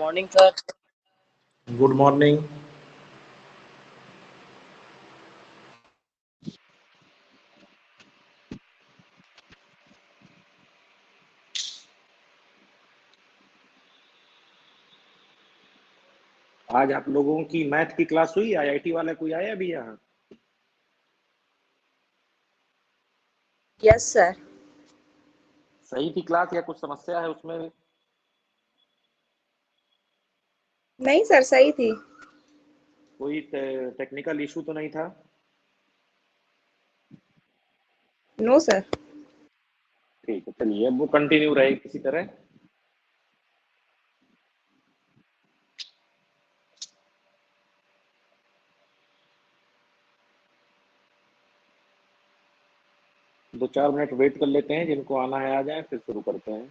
Morning sir. Good morning. आज आप लोगों की मैथ की क्लास हुई? आईआईटी वाला कोई आया अभी यहाँ? Yes sir. सही थी क्लास या कुछ समस्या है उसमें? नहीं सर, सही थी। कोई टेक्निकल इशू तो नहीं था? No sir. ठीक है, चलिए अब वो कंटिन्यू रहे किसी तरह। दो चार मिनट वेट कर लेते हैं, जिनको आना है आ जाए, फिर शुरू करते हैं।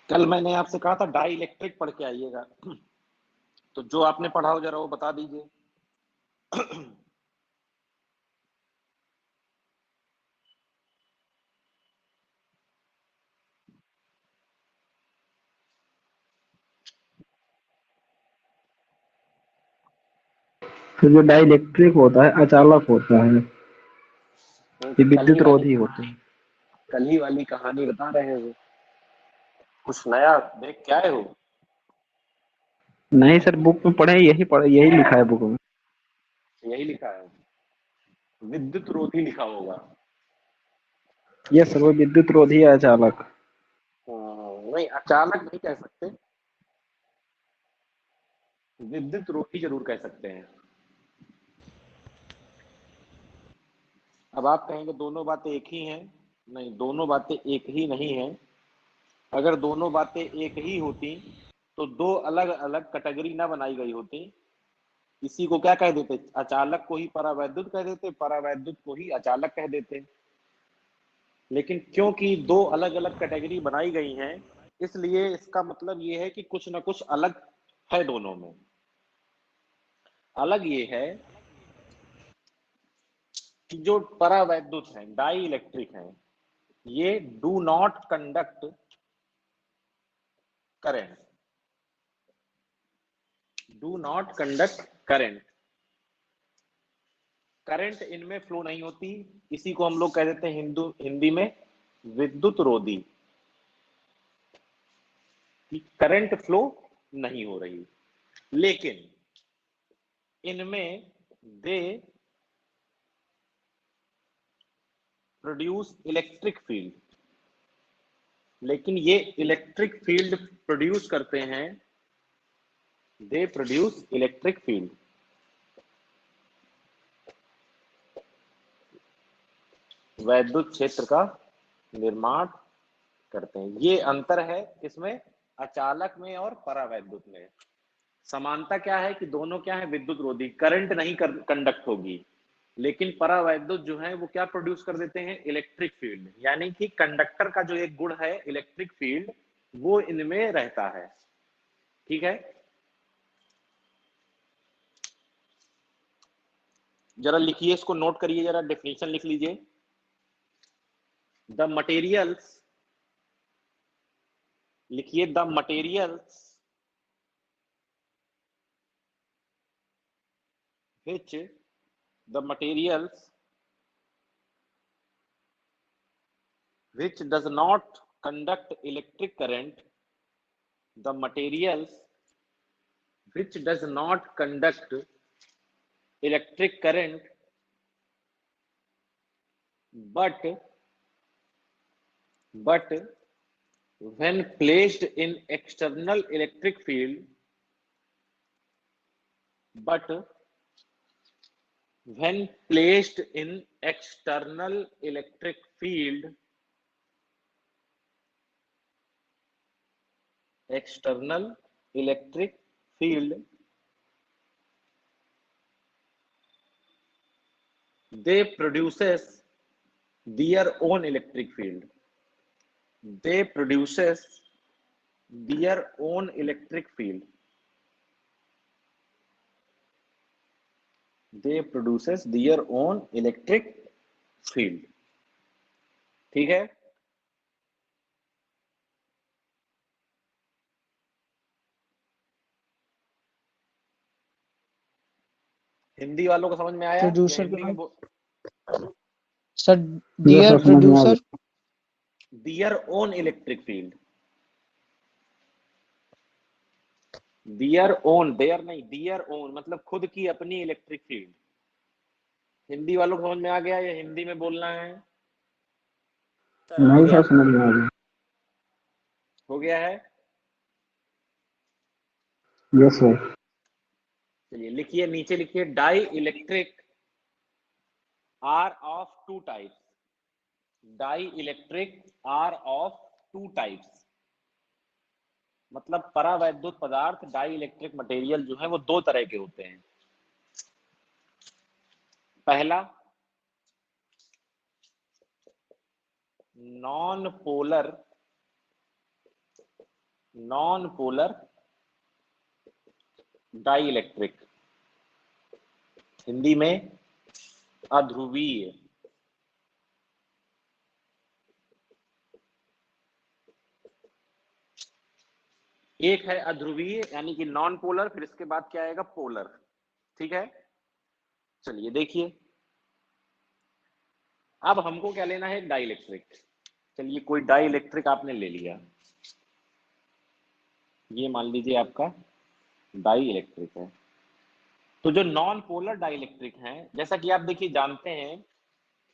कल मैंने आपसे कहा था डाई इलेक्ट्रिक पढ़ के आइएगा, तो जो आपने पढ़ा हो जरा वो बता दीजिए। तो जो डाइलेक्ट्रिक होता है अचालक होता है, ये विद्युत रोधी होते हैं। कल ही वाली कहानी बता रहे हो, कुछ नया देख के आए हो? नहीं सर, बुक में पढ़े, यही लिखा है बुक में। यही लिखा है, विद्युत रोधी लिखा होगा। ये सर, वो विद्युत रोधी है अचालक। नहीं, अचानक नहीं कह सकते, विद्युत रोधी जरूर कह सकते हैं। अब आप कहेंगे दोनों बातें एक ही हैं। नहीं, दोनों बातें एक ही नहीं हैं। अगर दोनों बातें एक ही होती तो दो अलग अलग कैटेगरी ना बनाई गई होती। इसी को क्या कह देते? अचालक को ही परावैद्युत कह देते, परावैद्युत को ही अचालक कह देते। लेकिन क्योंकि दो अलग अलग कैटेगरी बनाई गई हैं, इसलिए इसका मतलब ये है कि कुछ ना कुछ अलग है दोनों में। अलग ये है कि जो परावैद्युत है, डाई इलेक्ट्रिक है, ये do not conduct current, do not conduct current. Current इनमें फ्लो नहीं होती। इसी को हम लोग कह देते हैं हिंदी में विद्युत रोधी, करंट फ्लो नहीं हो रही। लेकिन इनमें दे प्रोड्यूस इलेक्ट्रिक फील्ड, लेकिन ये इलेक्ट्रिक फील्ड प्रोड्यूस करते हैं, दे प्रोड्यूस इलेक्ट्रिक फील्ड, वैद्युत क्षेत्र का निर्माण करते हैं। ये अंतर है इसमें, अचालक में और परावैद्युत में। समानता क्या है कि दोनों क्या है, विद्युत रोधी, करंट नहीं कंडक्ट होगी। लेकिन परावैद्युत जो है वो क्या प्रोड्यूस कर देते हैं, इलेक्ट्रिक फील्ड। यानी कि कंडक्टर का जो एक गुण है इलेक्ट्रिक फील्ड, वो इनमें रहता है। ठीक है, जरा लिखिए, इसको नोट करिए, जरा डेफिनेशन लिख लीजिए। द मटेरियल्स लिखिए the materials which the materials which does not conduct electric current, the materials which does not conduct electric current but when placed in external electric field but when placed in external electric field they produces their own electric field. They produces their own electric field. They produces their own electric field. ठीक है, हिंदी वालों को समझ में आया? Producer Hindi में sir dear producer their own electric field. their own, their नहीं, their own मतलब खुद की अपनी इलेक्ट्रिक फील्ड। हिंदी वालों को समझ में आ गया? या हिंदी में बोलना है? नहीं सर, समझ में आ गया। हो गया है? Yes sir. चलिए लिखिए, नीचे लिखिए dielectric are of two types. Dielectric are of two types मतलब परावैद्युत पदार्थ डाई इलेक्ट्रिक मटेरियल जो है वो दो तरह के होते हैं। पहला non polar dielectric, Hindi में अध्रुवीय। एक है अध्रुवीय यानी कि नॉन पोलर, फिर इसके बाद क्या आएगा? पोलर। ठीक है, चलिए देखिए, अब हमको क्या लेना है? Dielectric. चलिए कोई डाई इलेक्ट्रिक आपने ले लिया, ये मान लीजिए आपका डाई इलेक्ट्रिक है। तो जो नॉन पोलर डाई इलेक्ट्रिक है, जैसा कि आप देखिए जानते हैं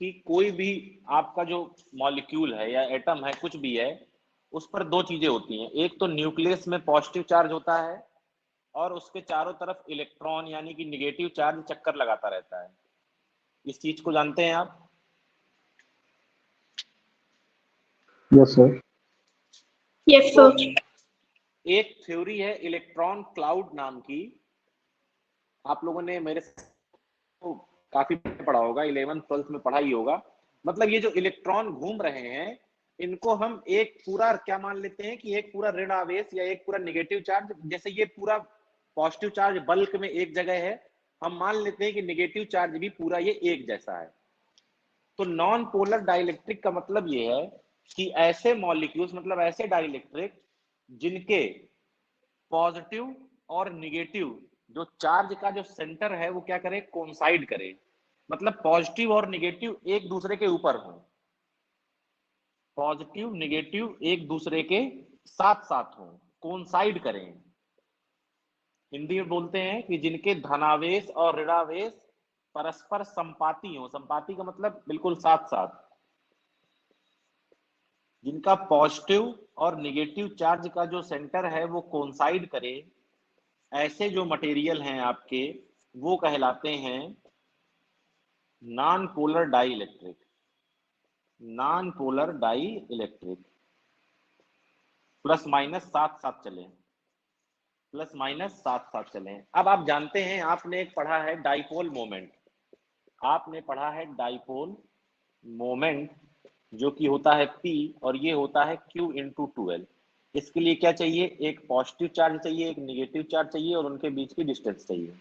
कि कोई भी आपका जो मॉलिक्यूल है या एटम है, कुछ भी है, उस पर दो चीजें होती हैं। एक तो न्यूक्लियस में पॉजिटिव चार्ज होता है और उसके चारों तरफ इलेक्ट्रॉन यानी कि निगेटिव चार्ज चक्कर लगाता रहता है। इस चीज को जानते हैं आप? Yes sir. Yes sir. एक थ्योरी है इलेक्ट्रॉन क्लाउड नाम की, आप लोगों ने मेरे तो काफी पढ़ा होगा, 11th 12th में पढ़ा ही होगा। मतलब ये जो इलेक्ट्रॉन घूम रहे हैं, इनको हम एक पूरा क्या मान लेते हैं कि एक पूरा ऋण आवेश या एक पूरा निगेटिव चार्ज, जैसे ये पूरा पॉजिटिव चार्ज बल्क में एक जगह है, हम मान लेते हैं कि निगेटिव चार्ज भी पूरा ये एक जैसा है। तो नॉन पोलर डाइलेक्ट्रिक का मतलब ये है कि ऐसे मॉलिक्यूल्स मतलब ऐसे डाइलेक्ट्रिक जिनके पॉजिटिव और निगेटिव जो चार्ज का जो सेंटर है वो क्या करे? कोइंसाइड करे। मतलब पॉजिटिव और निगेटिव एक दूसरे के ऊपर हो, पॉजिटिव निगेटिव एक दूसरे के साथ साथ हो, कोइंसाइड करें। हिंदी में बोलते हैं कि जिनके धनावेश और ऋणावेश परस्पर संपाती हो। संपाती का मतलब बिल्कुल साथ साथ। जिनका पॉजिटिव और निगेटिव चार्ज का जो सेंटर है वो कोइंसाइड करे, ऐसे जो मटेरियल हैं आपके, वो कहलाते हैं non polar dielectric. Non polar dielectric. Plus minus साथ साथ चले, प्लस माइनस साथ साथ चले। अब आप जानते हैं, आपने एक पढ़ा है डाइपोल मोमेंट, आपने पढ़ा है डाइपोल मोमेंट जो कि होता है P और ये होता है Q इंटू 12। इसके लिए क्या चाहिए? एक पॉजिटिव चार्ज चाहिए, एक निगेटिव चार्ज चाहिए और उनके बीच की डिस्टेंस चाहिए।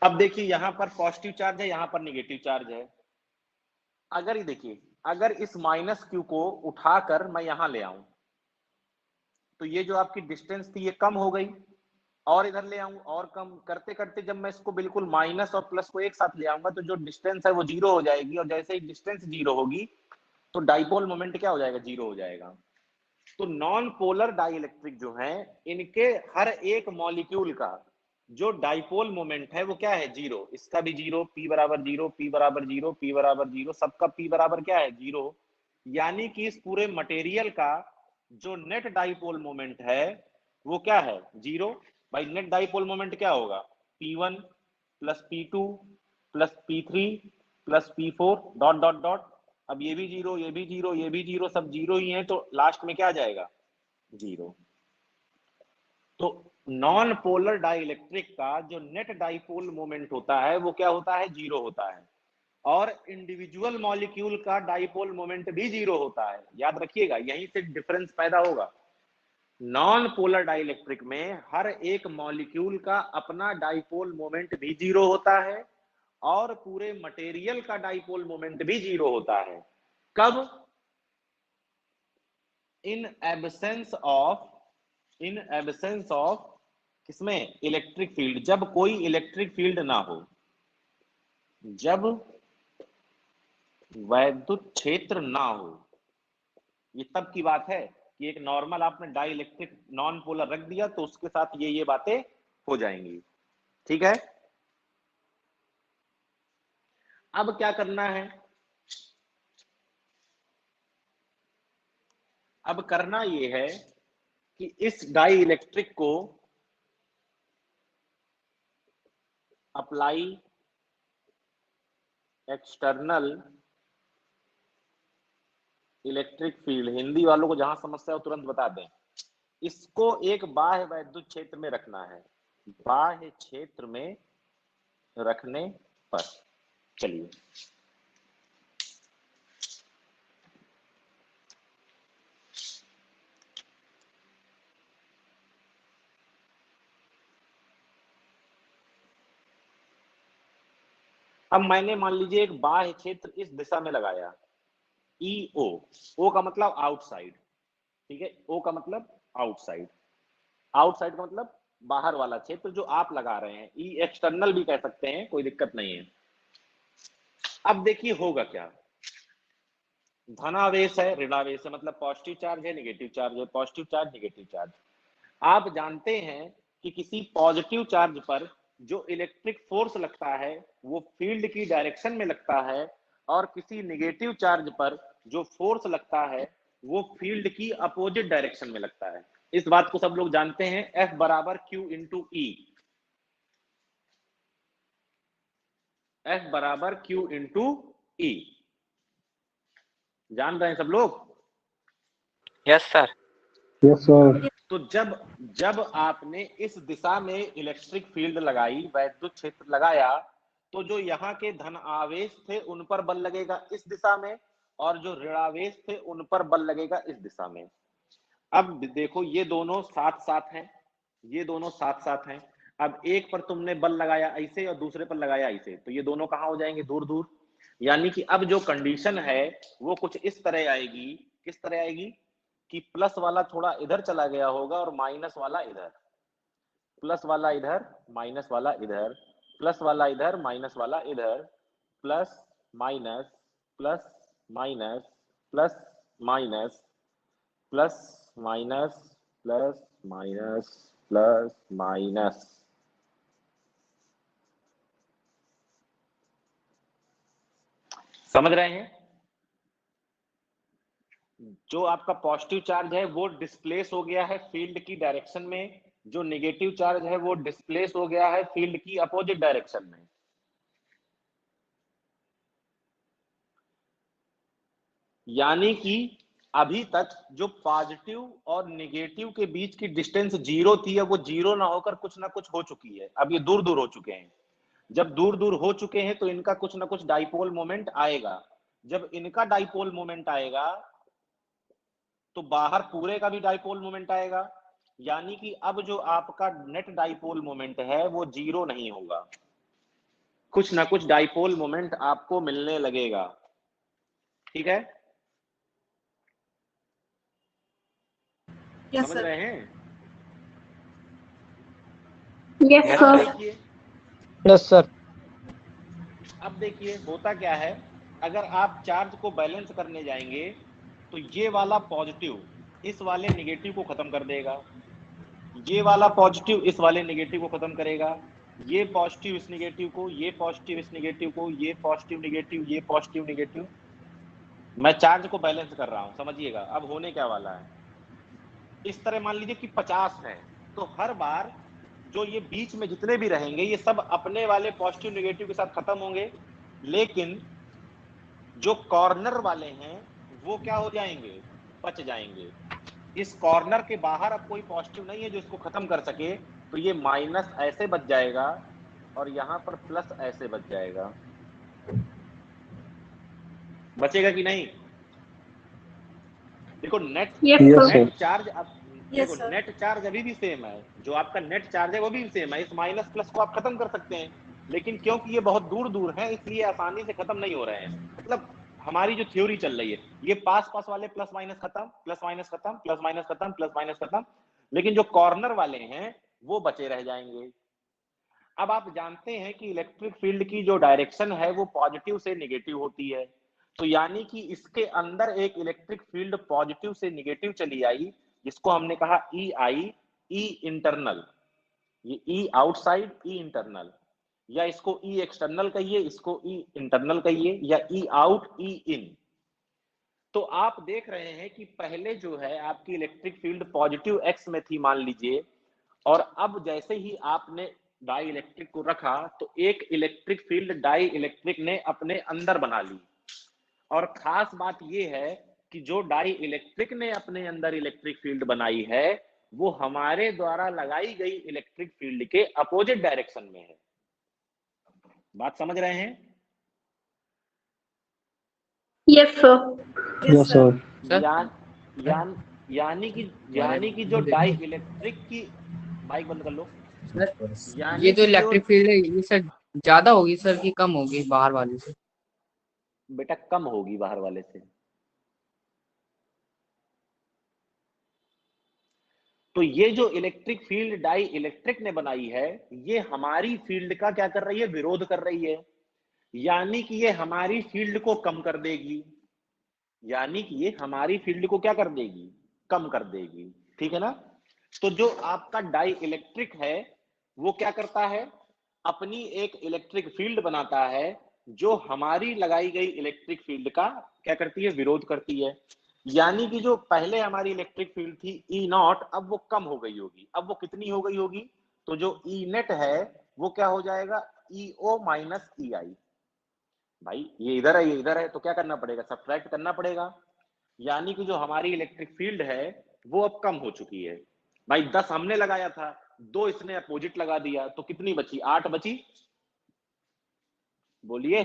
अब देखिए यहां पर पॉजिटिव चार्ज है, यहां पर निगेटिव चार्ज है। अगर ये देखिए, अगर इस माइनस Q को उठाकर मैं यहां ले आऊं, तो ये जो आपकी डिस्टेंस थी ये कम हो गई, और इधर ले आऊं और कम करते करते जब मैं इसको बिल्कुल माइनस और प्लस को एक साथ ले आऊंगा तो जो डिस्टेंस है वो जीरो हो जाएगी, और जैसे ही डिस्टेंस जीरो होगी तो डाइपोल मोमेंट क्या हो जाएगा, जीरो हो जाएगा। तो नॉन पोलर डाइइलेक्ट्रिक जो है इनके हर एक मॉलिक्यूल का जो डाइपोल मोमेंट है वो क्या है, जीरो। इसका भी जीरो, p बराबर जीरो, p बराबर जीरो, p बराबर जीरो, सबका p बराबर क्या है, जीरो। यानी कि इस पूरे मटेरियल का जो नेट डाइपोल मोमेंट है वो क्या है, जीरो। भाई नेट डाइपोल मोमेंट क्या होगा, p1 plus p2 plus p3 plus p4 dot dot dot. अब ये भी जीरो, ये भी जीरो, ये भी जीरो, सब जीरो ही है, तो लास्ट में क्या आ जाएगा, जीरो। तो नॉन पोलर डाइइलेक्ट्रिक का जो नेट डाइपोल मोमेंट होता है वो क्या होता है, जीरो होता है, और इंडिविजुअल मॉलिक्यूल का डाइपोल मोमेंट भी जीरो होता है। याद रखिएगा, यहीं से डिफरेंस पैदा होगा। नॉन पोलर डाइइलेक्ट्रिक में हर एक मॉलिक्यूल का अपना डाइपोल मोमेंट भी जीरो होता है, और पूरे मटेरियल का डाइपोल मोमेंट भी जीरो होता है। कब, इन एब्सेंस ऑफ किसमें, इलेक्ट्रिक फील्ड, जब कोई इलेक्ट्रिक फील्ड ना हो, जब वैद्युत क्षेत्र ना हो। ये तब की बात है कि एक नॉर्मल आपने डाई इलेक्ट्रिक नॉन पोलर रख दिया तो उसके साथ ये बातें हो जाएंगी, ठीक है। अब क्या करना है, अब करना ये है कि इस डाई इलेक्ट्रिक को apply external electric field, Hindi वालों को जहां समस्या हो तुरंत बता दें, इसको एक बाह्य वैद्युत क्षेत्र में रखना है। बाह्य क्षेत्र में रखने पर, चलिए अब मैंने मान लीजिए एक बाह्य क्षेत्र इस दिशा में लगाया, EO, O का मतलब आउटसाइड, ठीक है, O का मतलब आउटसाइड, आउटसाइड का मतलब बाहर वाला क्षेत्र जो आप लगा रहे हैं, E एक्सटर्नल भी कह सकते हैं, कोई दिक्कत नहीं है। अब देखिए होगा क्या, धनावेश है, ऋणावेश है, मतलब पॉजिटिव चार्ज है, नेगेटिव चार्ज है, पॉजिटिव चार्ज, नेगेटिव चार्ज। आप जानते हैं कि किसी पॉजिटिव चार्ज पर जो इलेक्ट्रिक फोर्स लगता है वो फील्ड की डायरेक्शन में लगता है, और किसी नेगेटिव चार्ज पर जो फोर्स लगता है वो फील्ड की अपोजिट डायरेक्शन में लगता है। इस बात को सब लोग जानते हैं, F बराबर Q इंटू E, F बराबर Q इंटू E, जान रहे हैं सब लोग? Yes sir. Yes sir. तो जब आपने इस दिशा में इलेक्ट्रिक फील्ड लगाई, वैद्युत क्षेत्र लगाया, तो जो यहाँ के धन आवेश थे उन पर बल लगेगा इस दिशा में, और जो ऋणावेश थे उन पर बल लगेगा इस दिशा में। अब देखो ये दोनों साथ साथ हैं, ये दोनों साथ साथ हैं। अब एक पर तुमने बल लगाया ऐसे और दूसरे पर लगाया ऐसे, तो ये दोनों कहाँ हो जाएंगे, दूर दूर। यानी कि अब जो कंडीशन है वो कुछ इस तरह आएगी, किस तरह आएगी कि प्लस वाला थोड़ा इधर चला गया होगा और माइनस वाला इधर, प्लस वाला इधर, माइनस वाला इधर, प्लस वाला इधर, माइनस वाला इधर, plus minus plus minus plus minus plus minus plus minus plus minus. समझ रहे हैं? जो आपका पॉजिटिव चार्ज है वो डिस्प्लेस हो गया है फील्ड की डायरेक्शन में, जो नेगेटिव चार्ज है वो डिस्प्लेस हो गया है फील्ड की अपोजिट डायरेक्शन में। यानी कि अभी तक जो पॉजिटिव और नेगेटिव के बीच की डिस्टेंस जीरो थी, अब वो जीरो ना होकर कुछ ना कुछ हो चुकी है, अब ये दूर दूर हो चुके हैं। जब दूर दूर हो चुके हैं तो इनका कुछ ना कुछ डाइपोल मोमेंट आएगा। जब इनका डाइपोल मोमेंट आएगा तो बाहर पूरे का भी डाइपोल मोमेंट आएगा। यानी कि अब जो आपका नेट डाइपोल मोमेंट है वो जीरो नहीं होगा, कुछ ना कुछ डाइपोल मोमेंट आपको मिलने लगेगा, ठीक है। Yes, समझ sir. रहे हैं? Yes, Yes, अब sir. देखिए, यस सर। अब देखिए होता क्या है, अगर आप चार्ज को बैलेंस करने जाएंगे तो ये वाला पॉजिटिव इस वाले निगेटिव को खत्म कर देगा, ये वाला पॉजिटिव इस वाले निगेटिव को खत्म करेगा, ये पॉजिटिव इस निगेटिव को, ये पॉजिटिव इस निगेटिव को, ये पॉजिटिव निगेटिव, ये पॉजिटिव निगेटिव। मैं चार्ज को बैलेंस कर रहा हूं, समझिएगा अब होने क्या वाला है। इस तरह मान लीजिए कि 50 है, तो हर बार जो ये बीच में जितने भी रहेंगे ये सब अपने वाले पॉजिटिव निगेटिव के साथ खत्म होंगे, लेकिन जो कॉर्नर वाले हैं वो क्या हो जाएंगे, बच जाएंगे। इस कॉर्नर के बाहर अब कोई पॉजिटिव नहीं है जो इसको खत्म कर सके, तो ये माइनस ऐसे बच जाएगा और यहां पर प्लस ऐसे बच जाएगा। बचेगा कि नहीं? देखो net Yes, Yes, sir. sir. Net charge अब Yes, देखो sir. नेट चार्ज अभी भी सेम है, जो आपका नेट चार्ज है वो भी सेम है। इस माइनस प्लस को आप खत्म कर सकते हैं, लेकिन क्योंकि ये बहुत दूर दूर है इसलिए आसानी से खत्म नहीं हो रहे हैं। मतलब हमारी जो थ्योरी चल रही है, ये पास पास वाले प्लस माइनस खत्म, प्लस माइनस खत्म, प्लस माइनस खत्म, प्लस माइनस खत्म, लेकिन जो कॉर्नर वाले हैं वो बचे रह जाएंगे। अब आप जानते हैं कि इलेक्ट्रिक फील्ड की जो डायरेक्शन है वो पॉजिटिव से निगेटिव होती है, तो यानी कि इसके अंदर एक इलेक्ट्रिक फील्ड पॉजिटिव से निगेटिव चली आई, जिसको हमने कहा ई आई, ई इंटरनल, ये ई आउटसाइड, ई इंटरनल, या इसको ई एक्सटर्नल कहिए, इसको ई इंटरनल कहिए, या ई आउट, ई इन। तो आप देख रहे हैं कि पहले जो है आपकी इलेक्ट्रिक फील्ड पॉजिटिव एक्स में थी मान लीजिए, और अब जैसे ही आपने डाई इलेक्ट्रिक को रखा तो एक इलेक्ट्रिक फील्ड डाई इलेक्ट्रिक ने अपने अंदर बना ली। और खास बात यह है कि जो डाई इलेक्ट्रिक ने अपने अंदर इलेक्ट्रिक फील्ड बनाई है वो हमारे द्वारा लगाई गई इलेक्ट्रिक फील्ड के अपोजिट डायरेक्शन में है। बात समझ रहे हैं? Yes, sir. Yes, sir. Sir. यानी कि जो डाई इलेक्ट्रिक की, माइक बंद कर लो। सर ये यानी जो कि जो इलेक्ट्रिक फील्ड है ये सर ज्यादा होगी सर कि कम होगी बाहर वाले से? बेटा कम होगी बाहर वाले से। तो ये जो इलेक्ट्रिक फील्ड डाई इलेक्ट्रिक ने बनाई है ये हमारी फील्ड का क्या कर रही है, विरोध कर रही है। यानी कि ये हमारी फील्ड को कम कर देगी, यानी कि ये हमारी फील्ड को क्या कर देगी, कम कर देगी। ठीक है ना? तो जो आपका डाई इलेक्ट्रिक है वो क्या करता है, अपनी एक इलेक्ट्रिक फील्ड बनाता है जो हमारी लगाई गई इलेक्ट्रिक फील्ड का क्या करती है, विरोध करती है। यानी कि जो पहले हमारी इलेक्ट्रिक फील्ड थी ई नॉट, अब वो कम हो गई होगी। अब वो कितनी हो गई होगी, तो जो ई नेट है वो क्या हो जाएगा, ई ओ माइनस ई आई। भाई ये इधर है, ये इधर है, तो क्या करना पड़ेगा, सब्ट्रैक्ट करना पड़ेगा। यानी कि जो हमारी इलेक्ट्रिक फील्ड है वो अब कम हो चुकी है। भाई 10 हमने लगाया था, 2 इसने अपोजिट लगा दिया, तो कितनी बची, 8 बची। बोलिए।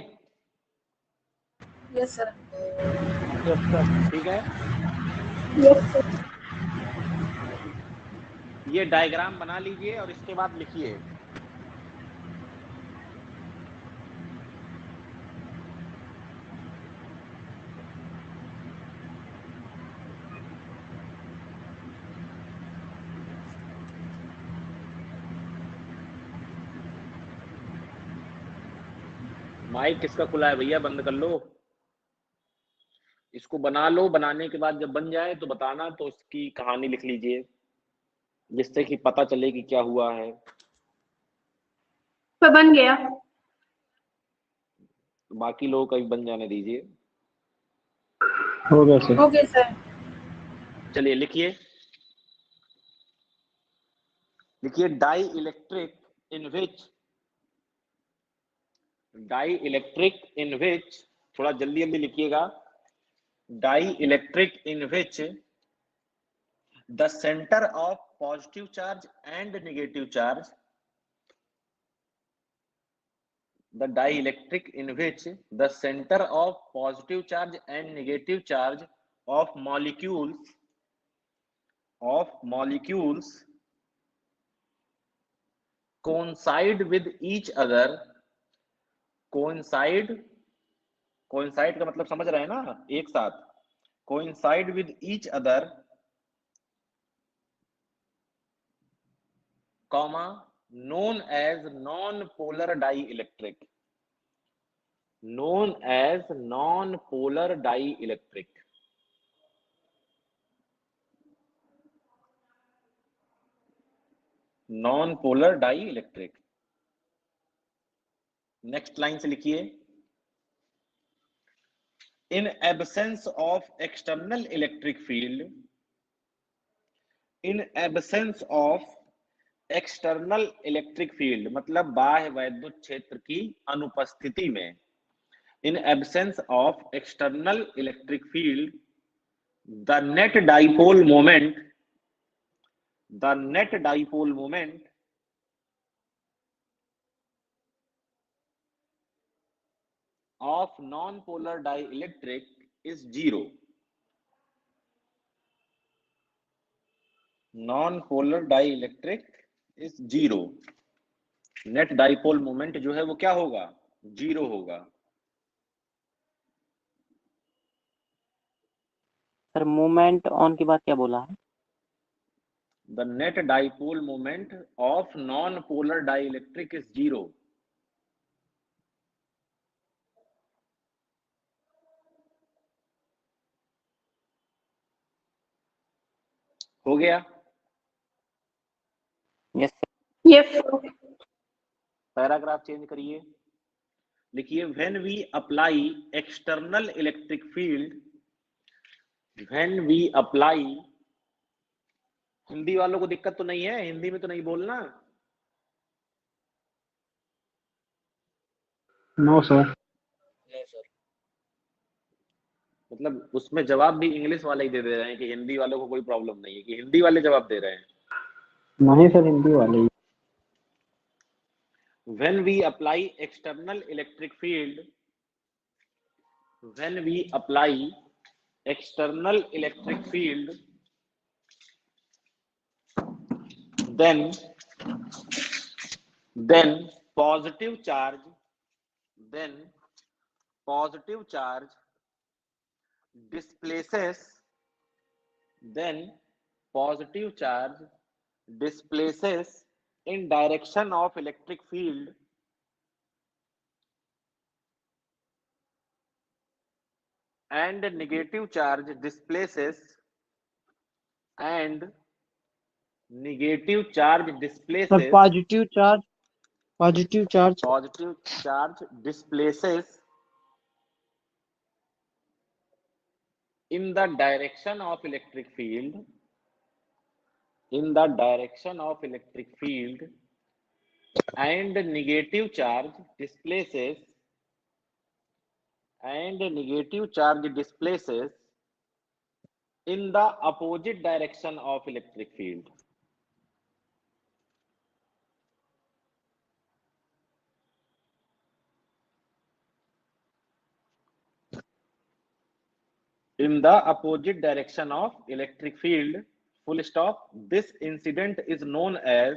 Yes, sir. Yes, sir. ठीक है, Yes, sir. ये डायग्राम बना लीजिए और इसके बाद लिखिए। माइक किसका खुला है भैया, बंद कर लो। इसको बना लो, बनाने के बाद जब बन जाए तो बताना, तो उसकी कहानी लिख लीजिए जिससे कि पता चले कि क्या हुआ है। तो बन गया। बाकी लोगों का भी बन जाने दीजिए। हो गया सर। Okay, sir. चलिए लिखिए, लिखिए dielectric in which, dielectric in which, थोड़ा जल्दी जल्दी लिखिएगा। Dielectric in which the centre of positive charge and negative charge, the dielectric in which the center of positive charge and negative charge of molecules coincide with each other, coincide का मतलब समझ रहे हैं ना, एक साथ, coincide with each other comma, known as non-polar dielectric. Known as non-polar dielectric. Non-polar dielectric. Next line से लिखिए, in absence of external electric field, in absence of external electric field मतलब बाह्य वैद्युत क्षेत्र की अनुपस्थिति में, in absence of external electric field, the net dipole moment of non-polar dielectric is zero. Non-polar dielectric is zero. Net dipole moment जो है वो क्या होगा, जीरो होगा. सर मोमेंट ऑन की बात क्या बोला है? The net dipole moment of non polar dielectric is zero. हो गया? Yes sir. Yes, sir. Paragraph change करिए, लिखिए when we apply external electric field, when we apply, Hindi वालों को दिक्कत तो नहीं है, हिंदी में तो नहीं बोलना. No sir. मतलब उसमें जवाब भी इंग्लिश वाले ही दे रहे हैं कि हिंदी वालों को कोई प्रॉब्लम नहीं है, कि हिंदी वाले जवाब दे रहे हैं. नहीं सर, हिंदी वाले ही. When we apply external electric field, when we apply external electric field, then positive charge, displaces, in direction of electric field and negative charge displaces sir positive charge displaces in the direction of electric field, and negative charge displaces in the opposite direction of electric field. In the opposite direction of electric field, full stop. This incident is known as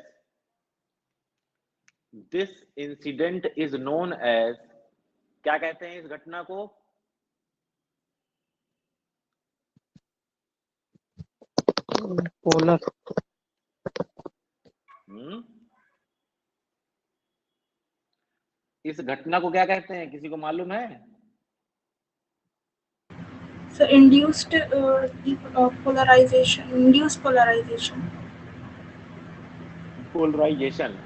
क्या कहते हैं इस घटना को? Polar. इस घटना को क्या कहते हैं, किसी को मालूम है? So induced polarization. Induced polarization. Polarization.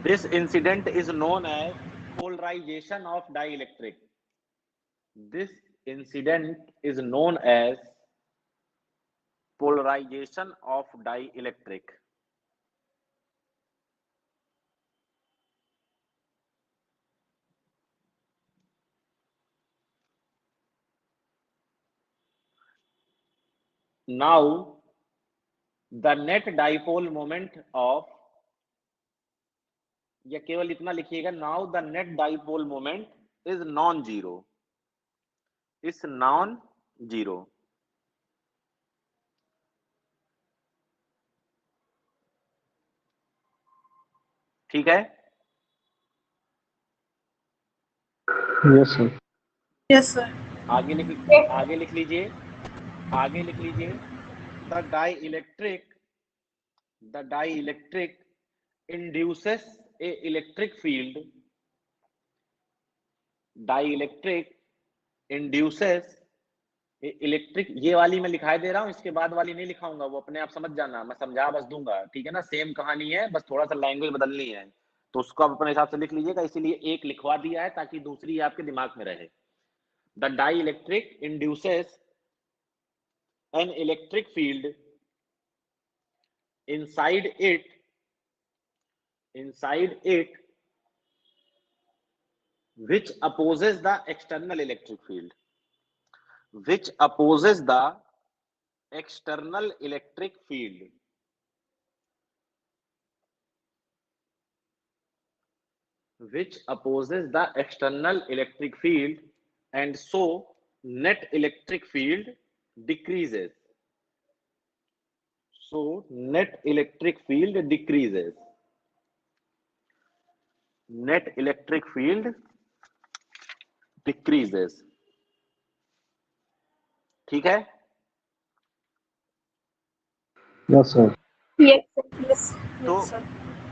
This incident is known as polarization of dielectric. This incident is known as polarization of dielectric. Now, the net dipole moment of, या केवल इतना लिखिएगा, now the net dipole moment is non-zero. Is non-zero. ठीक है? Yes sir. Yes, sir. आगे लिख लीजिए. The dielectric the dielectric induces a electric field. Dielectric induces a electric, ये वाली मैं लिखाई दे रहा हूं, इसके बाद वाली नहीं लिखाऊंगा, वो अपने आप समझ जाना, मैं समझा बस दूंगा, ठीक है ना। सेम कहानी है, बस थोड़ा सा लैंग्वेज बदलनी है, तो उसको आप अपने हिसाब से लिख लीजिएगा, इसीलिए एक लिखवा दिया है ताकि दूसरी आपके दिमाग में रहे। The dielectric induces an electric field inside it which opposes the external electric field, which opposes the external electric field, which opposes the external electric field, and so net electric field decreases. So net electric field decreases. Net electric field decreases. ठीक है? Yes sir. Yes, sir. Yes. तो Yes, sir.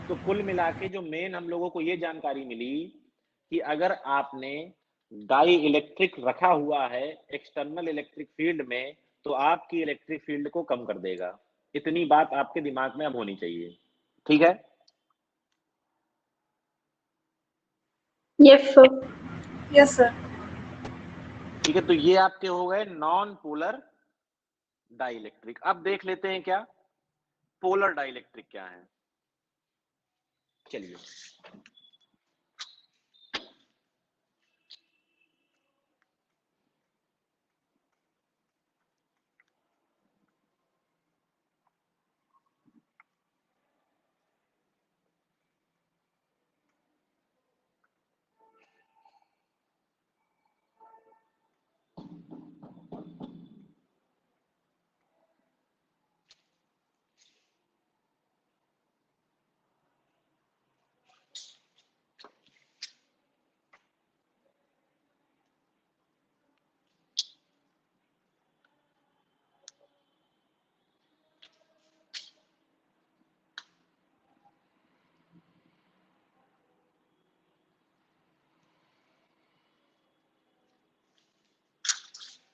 तो कुल मिला के जो main हम लोगों को ये जानकारी मिली कि अगर आपने डाई इलेक्ट्रिक रखा हुआ है एक्सटर्नल इलेक्ट्रिक फील्ड में, तो आपकी इलेक्ट्रिक फील्ड को कम कर देगा। इतनी बात आपके दिमाग में अब होनी चाहिए, ठीक है? Yes, sir. Yes, sir. ठीक है, तो ये आपके हो गए नॉन पोलर डाइइलेक्ट्रिक। अब देख लेते हैं क्या पोलर डाइइलेक्ट्रिक क्या है। चलिए,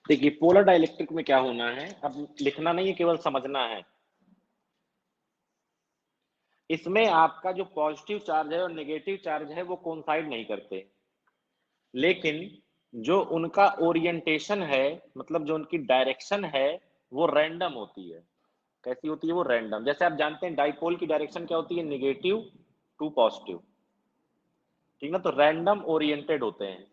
देखिए पोलर डाइइलेक्ट्रिक में क्या होना है, अब लिखना नहीं है, केवल समझना है। इसमें आपका जो पॉजिटिव चार्ज है और नेगेटिव चार्ज है वो कोइंसाइड नहीं करते, लेकिन जो उनका ओरिएंटेशन है, मतलब जो उनकी डायरेक्शन है, वो रैंडम होती है। कैसी होती है वो? रैंडम। जैसे आप जानते हैं डाइपोल की डायरेक्शन क्या होती है? नेगेटिव टू पॉजिटिव, ठीक ना। तो रैंडम ओरिएंटेड होते हैं।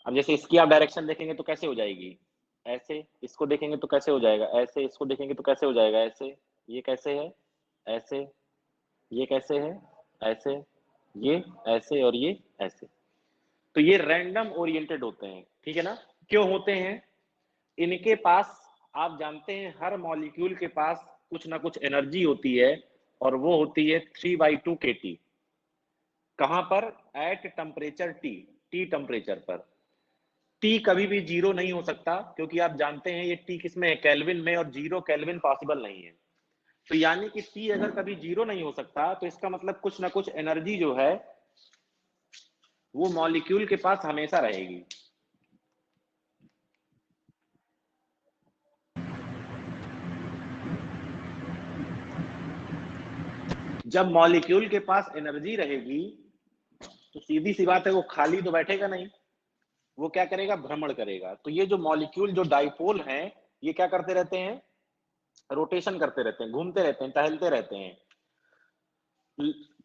अब जैसे इसकी आप डायरेक्शन देखेंगे तो कैसे हो जाएगी? ऐसे। इसको देखेंगे तो कैसे हो जाएगा? ऐसे। इसको देखेंगे तो कैसे हो जाएगा? ऐसे। ये कैसे है? ऐसे। ये कैसे है? ऐसे। ये ऐसे और ये ऐसे। तो ये रैंडम ओरिएंटेड होते हैं, ठीक है ना। क्यों होते हैं? इनके पास, आप जानते हैं हर मॉलिक्यूल के पास कुछ ना कुछ एनर्जी होती है, और वो होती है 3/2 kT। कहां पर? एट टेम्परेचर टी टेम्परेचर पर। टी कभी भी जीरो नहीं हो सकता, क्योंकि आप जानते हैं ये टी किसमें है? केल्विन में, और जीरो केल्विन पॉसिबल नहीं है। तो यानी कि टी अगर कभी जीरो नहीं हो सकता, तो इसका मतलब कुछ ना कुछ एनर्जी जो है वो मॉलिक्यूल के पास हमेशा रहेगी। जब मॉलिक्यूल के पास एनर्जी रहेगी तो सीधी सी बात है वो खाली तो बैठेगा नहीं, वो क्या करेगा? भ्रमण करेगा। तो ये जो मॉलिक्यूल जो डाइपोल हैं, ये क्या करते रहते हैं? रोटेशन करते रहते हैं, घूमते रहते हैं, टहलते रहते हैं।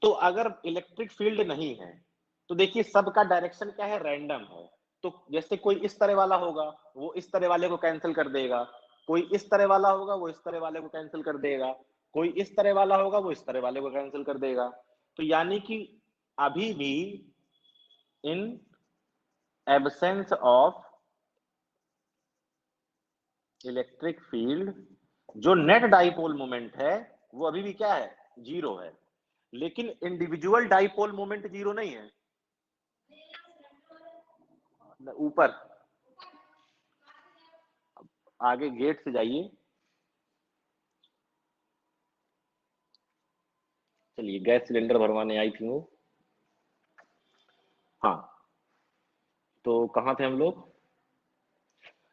तो अगर इलेक्ट्रिक फील्ड नहीं है तो देखिए सबका डायरेक्शन क्या है? रैंडम है। तो जैसे कोई इस तरह वाला होगा वो इस तरह वाले को कैंसिल कर देगा, कोई इस तरह वाला होगा वो इस तरह वाले को कैंसिल कर देगा, कोई इस तरह वाला होगा वो इस तरह वाले को कैंसिल कर देगा। तो यानी कि अभी भी in absence of electric field जो नेट डाइपोल मोमेंट है वो अभी भी क्या है? जीरो है। लेकिन इंडिविजुअल डाइपोल मोमेंट जीरो नहीं है। ऊपर आगे गेट से जाइए। चलिए, गैस सिलेंडर भरवाने आई थी वो। हाँ, तो कहाँ थे हम लोग?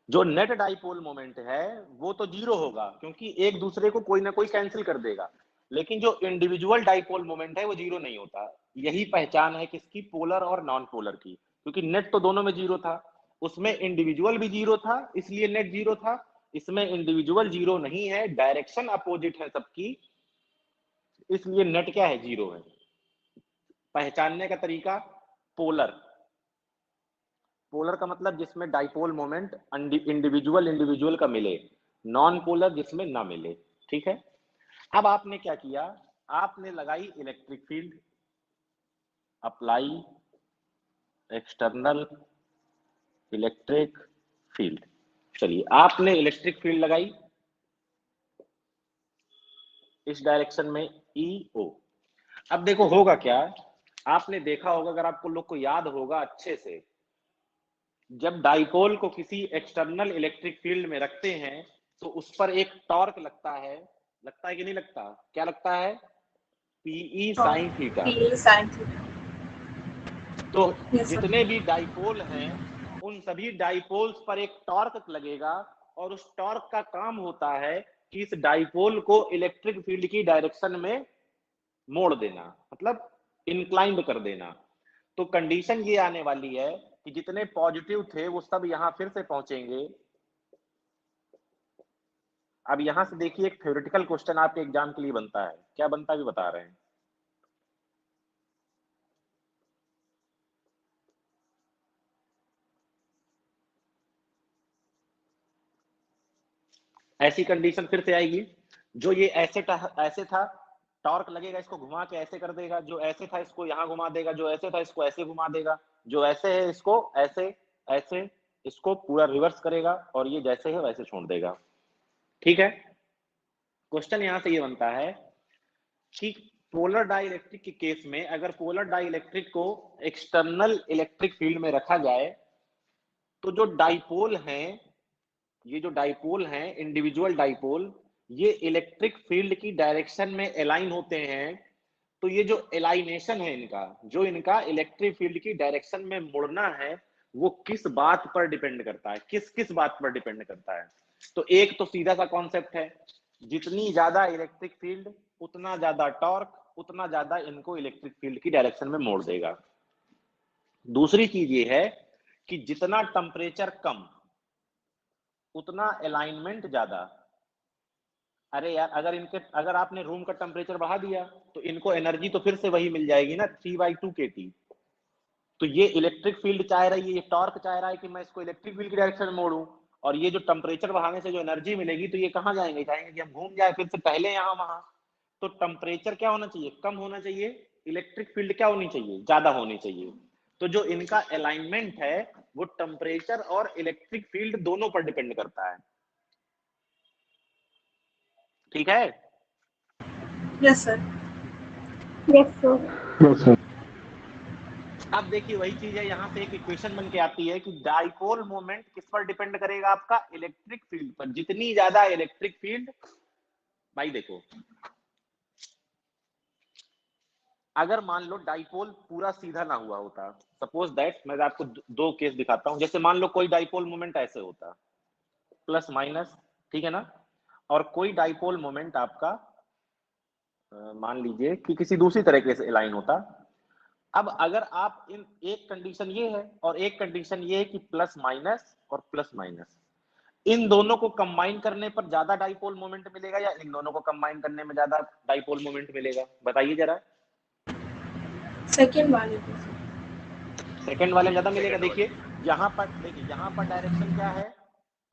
जो नेट डाइपोल मोमेंट है वो तो जीरो होगा, क्योंकि एक दूसरे को कोई ना कोई कैंसिल कर देगा, लेकिन जो इंडिविजुअल डाइपोल मोमेंट है वो जीरो नहीं होता। यही पहचान है किसकी? पोलर और नॉन पोलर की, क्योंकि नेट तो दोनों में जीरो था, उसमें इंडिविजुअल भी जीरो था, इसलिए नेट जीरो था। इसमें इंडिविजुअल जीरो नहीं है, डायरेक्शन अपोजिट है सबकी, इसलिए नेट क्या है? जीरो है। पहचानने का तरीका, पोलर। पोलर का मतलब जिसमें डाइपोल मोमेंट इंडिविजुअल इंडिविजुअल का मिले, नॉन पोलर जिसमें ना मिले। ठीक है, अब आपने क्या किया? आपने लगाई electric field, apply external electric field. चलिए, आपने इलेक्ट्रिक फील्ड लगाई इस डायरेक्शन में EO। अब देखो होगा क्या, आपने देखा होगा, अगर आपको लोग को याद होगा अच्छे से, जब डाइपोल को किसी एक्सटर्नल इलेक्ट्रिक फील्ड में रखते हैं तो उस पर एक टॉर्क लगता है कि नहीं लगता? क्या लगता है? PE sin theta. PE sin theta. तो Yes, sir. जितने भी डाइपोल हैं उन सभी डाइपोल्स पर एक टॉर्क लगेगा, और उस टॉर्क का काम होता है कि इस डाइपोल को इलेक्ट्रिक फील्ड की डायरेक्शन में मोड़ देना, मतलब इंक्लाइंड कर देना। तो कंडीशन ये आने वाली है कि जितने पॉजिटिव थे वो सब यहां फिर से पहुंचेंगे। अब यहां से देखिए, एक थ्योरेटिकल क्वेश्चन आपके एग्जाम के लिए बनता है, क्या बनता है भी बता रहे हैं। ऐसी कंडीशन फिर से आएगी, जो ये ऐसे था, टॉर्क लगेगा, इसको घुमा के ऐसे कर देगा, जो ऐसे था इसको यहां घुमा देगा, जो ऐसे था इसको ऐसे घुमा देगा, जो ऐसे है इसको ऐसे ऐसे, इसको पूरा रिवर्स करेगा, और ये जैसे है वैसे छोड़ देगा। ठीक है, क्वेश्चन यहां से ये बनता है कि पोलर डाइइलेक्ट्रिक के केस में अगर पोलर डाइइलेक्ट्रिक को एक्सटर्नल इलेक्ट्रिक फील्ड में रखा जाए तो जो डाइपोल हैं, ये जो डाइपोल हैं इंडिविजुअल डाइपोल, ये इलेक्ट्रिक फील्ड की डायरेक्शन में अलाइन होते हैं। तो ये जो एलाइनेशन है इनका, जो इनका इलेक्ट्रिक फील्ड की डायरेक्शन में मुड़ना है, वो किस बात पर डिपेंड करता है? किस किस बात पर डिपेंड करता है? तो एक तो सीधा सा कॉन्सेप्ट है, जितनी ज्यादा इलेक्ट्रिक फील्ड उतना ज्यादा टॉर्क, उतना ज्यादा इनको इलेक्ट्रिक फील्ड की डायरेक्शन में मोड़ देगा। दूसरी चीज ये है कि जितना टेम्परेचर कम उतना अलाइनमेंट ज्यादा। अरे यार, अगर आपने रूम का टेम्परेचर बढ़ा दिया तो इनको एनर्जी तो फिर से वही मिल जाएगी ना, 3/2 kT। तो ये इलेक्ट्रिक फील्ड चाह रही है, ये टॉर्क चाह रहा है कि मैं इसको इलेक्ट्रिक फील्ड की डायरेक्शन में मोड़ूं, और ये जो टेम्परेचर बढ़ाने से जो एनर्जी मिलेगी, तो ये कहाँ जाएंगे? चाहेंगे कि हम घूम जाए फिर से पहले यहाँ वहां। तो टेम्परेचर क्या होना चाहिए? कम होना चाहिए। इलेक्ट्रिक फील्ड क्या होनी चाहिए? ज्यादा होनी चाहिए। तो जो इनका अलाइनमेंट है वो टेम्परेचर और इलेक्ट्रिक फील्ड दोनों पर डिपेंड करता है। ठीक है? Yes, sir. Yes, sir. Yes, sir. अब देखिए वही चीज है, यहां से एक इक्वेशन बन के आती है कि डाइपोल मोमेंट किस पर डिपेंड करेगा? आपका इलेक्ट्रिक फील्ड पर। जितनी ज्यादा इलेक्ट्रिक फील्ड, भाई देखो, अगर मान लो डाइपोल पूरा सीधा ना हुआ होता, सपोज दैट, मैं आपको दो केस दिखाता हूं। जैसे मान लो कोई डाइपोल मोमेंट ऐसे होता, प्लस माइनस, ठीक है ना, और कोई डाइपोल मोमेंट आपका मान लीजिए कि किसी दूसरी तरीके से अलाइन होता। अब अगर आप इन, एक कंडीशन ये है और एक कंडीशन ये है कि प्लस माइनस और प्लस माइनस, इन दोनों को कंबाइन करने पर ज्यादा डाइपोल मोमेंट मिलेगा या इन दोनों को कंबाइन करने में ज्यादा डाइपोल मोमेंट मिलेगा? बताइए जरा। सेकेंड वाले को। सेकंड वाले में ज्यादा मिलेगा। देखिए यहाँ पर डायरेक्शन क्या है?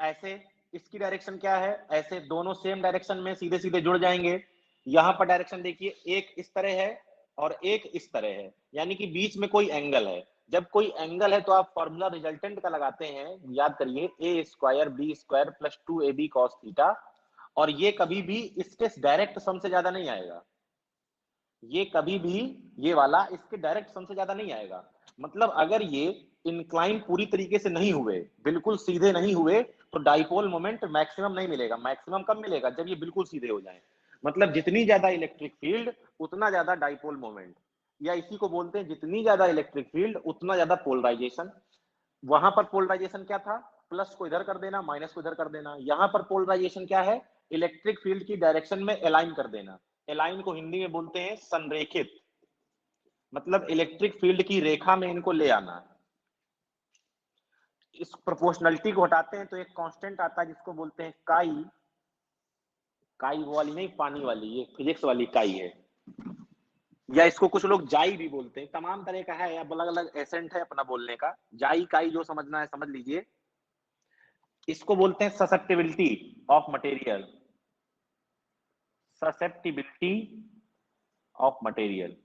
ऐसे। इसकी डायरेक्शन क्या है? ऐसे। दोनों सेम डायरेक्शन में सीधे सीधे जुड़ जाएंगे। यहाँ पर डायरेक्शन देखिए, एक इस तरह है और एक इस तरह है, यानी कि बीच में कोई एंगल है। जब कोई एंगल है तो आप फॉर्मूला रिजल्टेंट का लगाते हैं, याद करिए, a² b² + 2ab cos theta, और ये कभी भी इसके डायरेक्ट सम से ज्यादा नहीं आएगा। ये कभी भी, ये वाला इसके डायरेक्ट सम से ज्यादा नहीं आएगा। मतलब अगर ये इंक्लाइन पूरी तरीके से नहीं हुए, बिल्कुल सीधे नहीं हुए, तो डाइपोल मोमेंट मैक्सिमम नहीं मिलेगा। मैक्सिमम कब मिलेगा? जब ये बिल्कुल सीधे हो जाए। मतलब जितनी ज्यादा इलेक्ट्रिक फील्ड उतना ज्यादा डाइपोल मोमेंट, या इसी को बोलते हैं जितनी ज्यादा इलेक्ट्रिक फील्ड उतना ज्यादा पोलराइजेशन। वहां पर पोलराइजेशन क्या था? प्लस को इधर कर देना, माइनस को इधर कर देना। यहां पर पोलराइजेशन क्या है? इलेक्ट्रिक फील्ड की डायरेक्शन में अलाइन कर देना। अलाइन को हिंदी में बोलते हैं संरेखित, मतलब इलेक्ट्रिक फील्ड की रेखा में इनको ले आना। इस प्रोपोर्शनलिटी को हटाते हैं तो एक कांस्टेंट आता है जिसको बोलते हैं काई। काई वो वाली नहीं, पानी वाली, ये फिजिक्स वाली काई है, या इसको कुछ लोग जाई भी बोलते हैं। तमाम तरह का है, अब अलग अलग एसेंट है अपना बोलने का। जाई काई जो समझना है समझ लीजिए। इसको बोलते हैं susceptibility of material, susceptibility of material.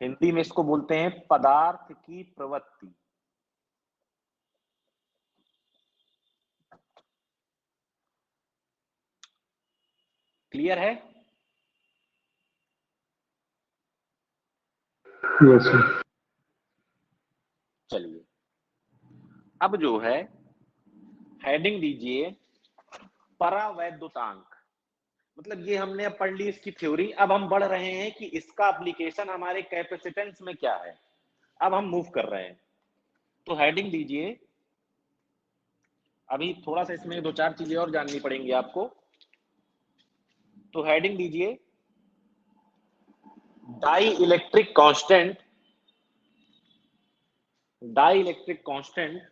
Hindi में इसको बोलते हैं पदार्थ की प्रवृत्ति। क्लियर है? Yes sir. चलिए अब जो है हेडिंग दीजिए परावैद्युतांक। मतलब ये हमने अब पढ़ ली इसकी थ्योरी। अब हम बढ़ रहे हैं कि इसका एप्लीकेशन हमारे कैपेसिटेंस में क्या है। अब हम मूव कर रहे हैं, तो हेडिंग दीजिए। अभी थोड़ा सा इसमें दो चार चीजें और जाननी पड़ेंगी आपको, तो हेडिंग दीजिए dielectric constant. Dielectric constant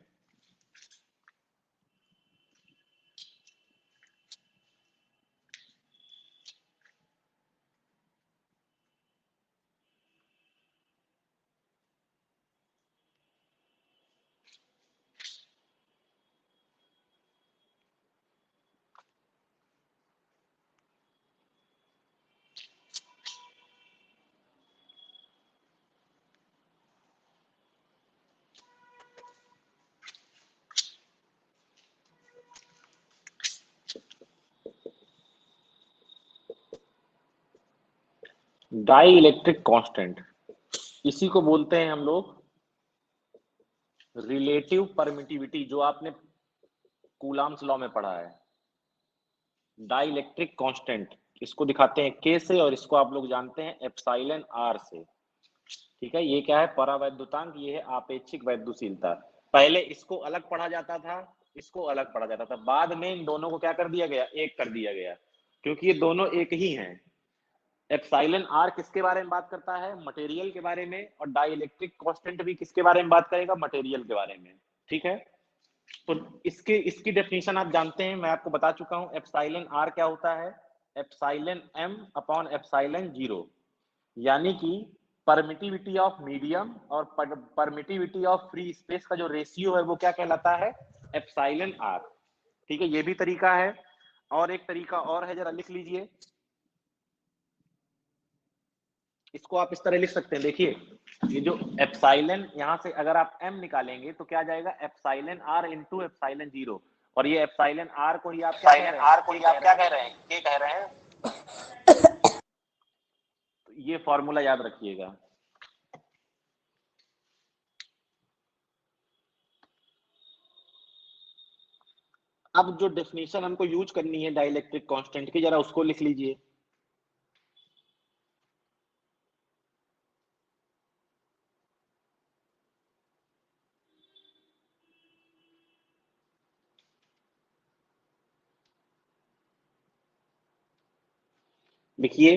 dielectric constant, इसी को बोलते हैं हम लोग रिलेटिव परमिटिविटी, जो आपने कूलाम्स लॉ में पढ़ा है। डाई इलेक्ट्रिक कांस्टेंट इसको दिखाते हैं K से, और इसको आप लोग जानते हैं एप्सिलॉन R से। ठीक है, ये क्या है? परावैद्युतांक, ये है आपेक्षिक वैद्युशीलता। पहले इसको अलग पढ़ा जाता था, इसको अलग पढ़ा जाता था, बाद में इन दोनों को क्या कर दिया गया? एक कर दिया गया, क्योंकि ये दोनों एक ही हैं। एप्सिलॉन R किसके बारे में बात करता है? मटेरियल के बारे में। और डाई इलेक्ट्रिक कांस्टेंट भी किसके बारे में बात करेगा? मटेरियल के बारे में। ठीक है, तो इसकी डेफिनेशन आप जानते हैं, मैं आपको बता चुका हूं। एप्सिलॉन R क्या होता है? एप्सिलॉन m अपॉन एप्सिलॉन 0, यानी कि परमिटिविटी ऑफ मीडियम और परमिटिविटी ऑफ फ्री स्पेस का जो रेशियो है वो क्या कहलाता है? Epsilon R। ठीक है, ये भी तरीका है। और एक तरीका और है, जरा लिख लीजिए। इसको आप इस तरह लिख सकते हैं, देखिए ये जो एप्सिलॉन, यहां से अगर आप m निकालेंगे तो क्या जाएगा? Epsilon R into epsilon 0। और ये एप्सिलॉन R को ही आप क्या कह रहे हैं? K कह रहे हैं। तो ये फॉर्मूला याद रखिएगा। अब जो डेफिनेशन हमको यूज करनी है डाइलेक्ट्रिक कांस्टेंट की, जरा उसको लिख लीजिए। देखिए,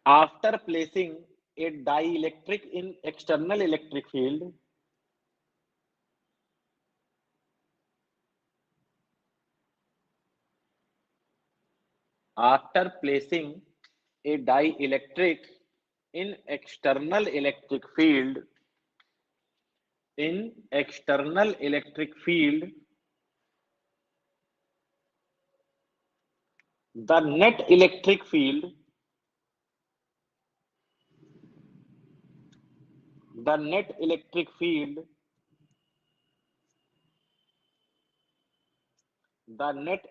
after placing a dielectric in external electric field, after placing a dielectric in external electric field, the net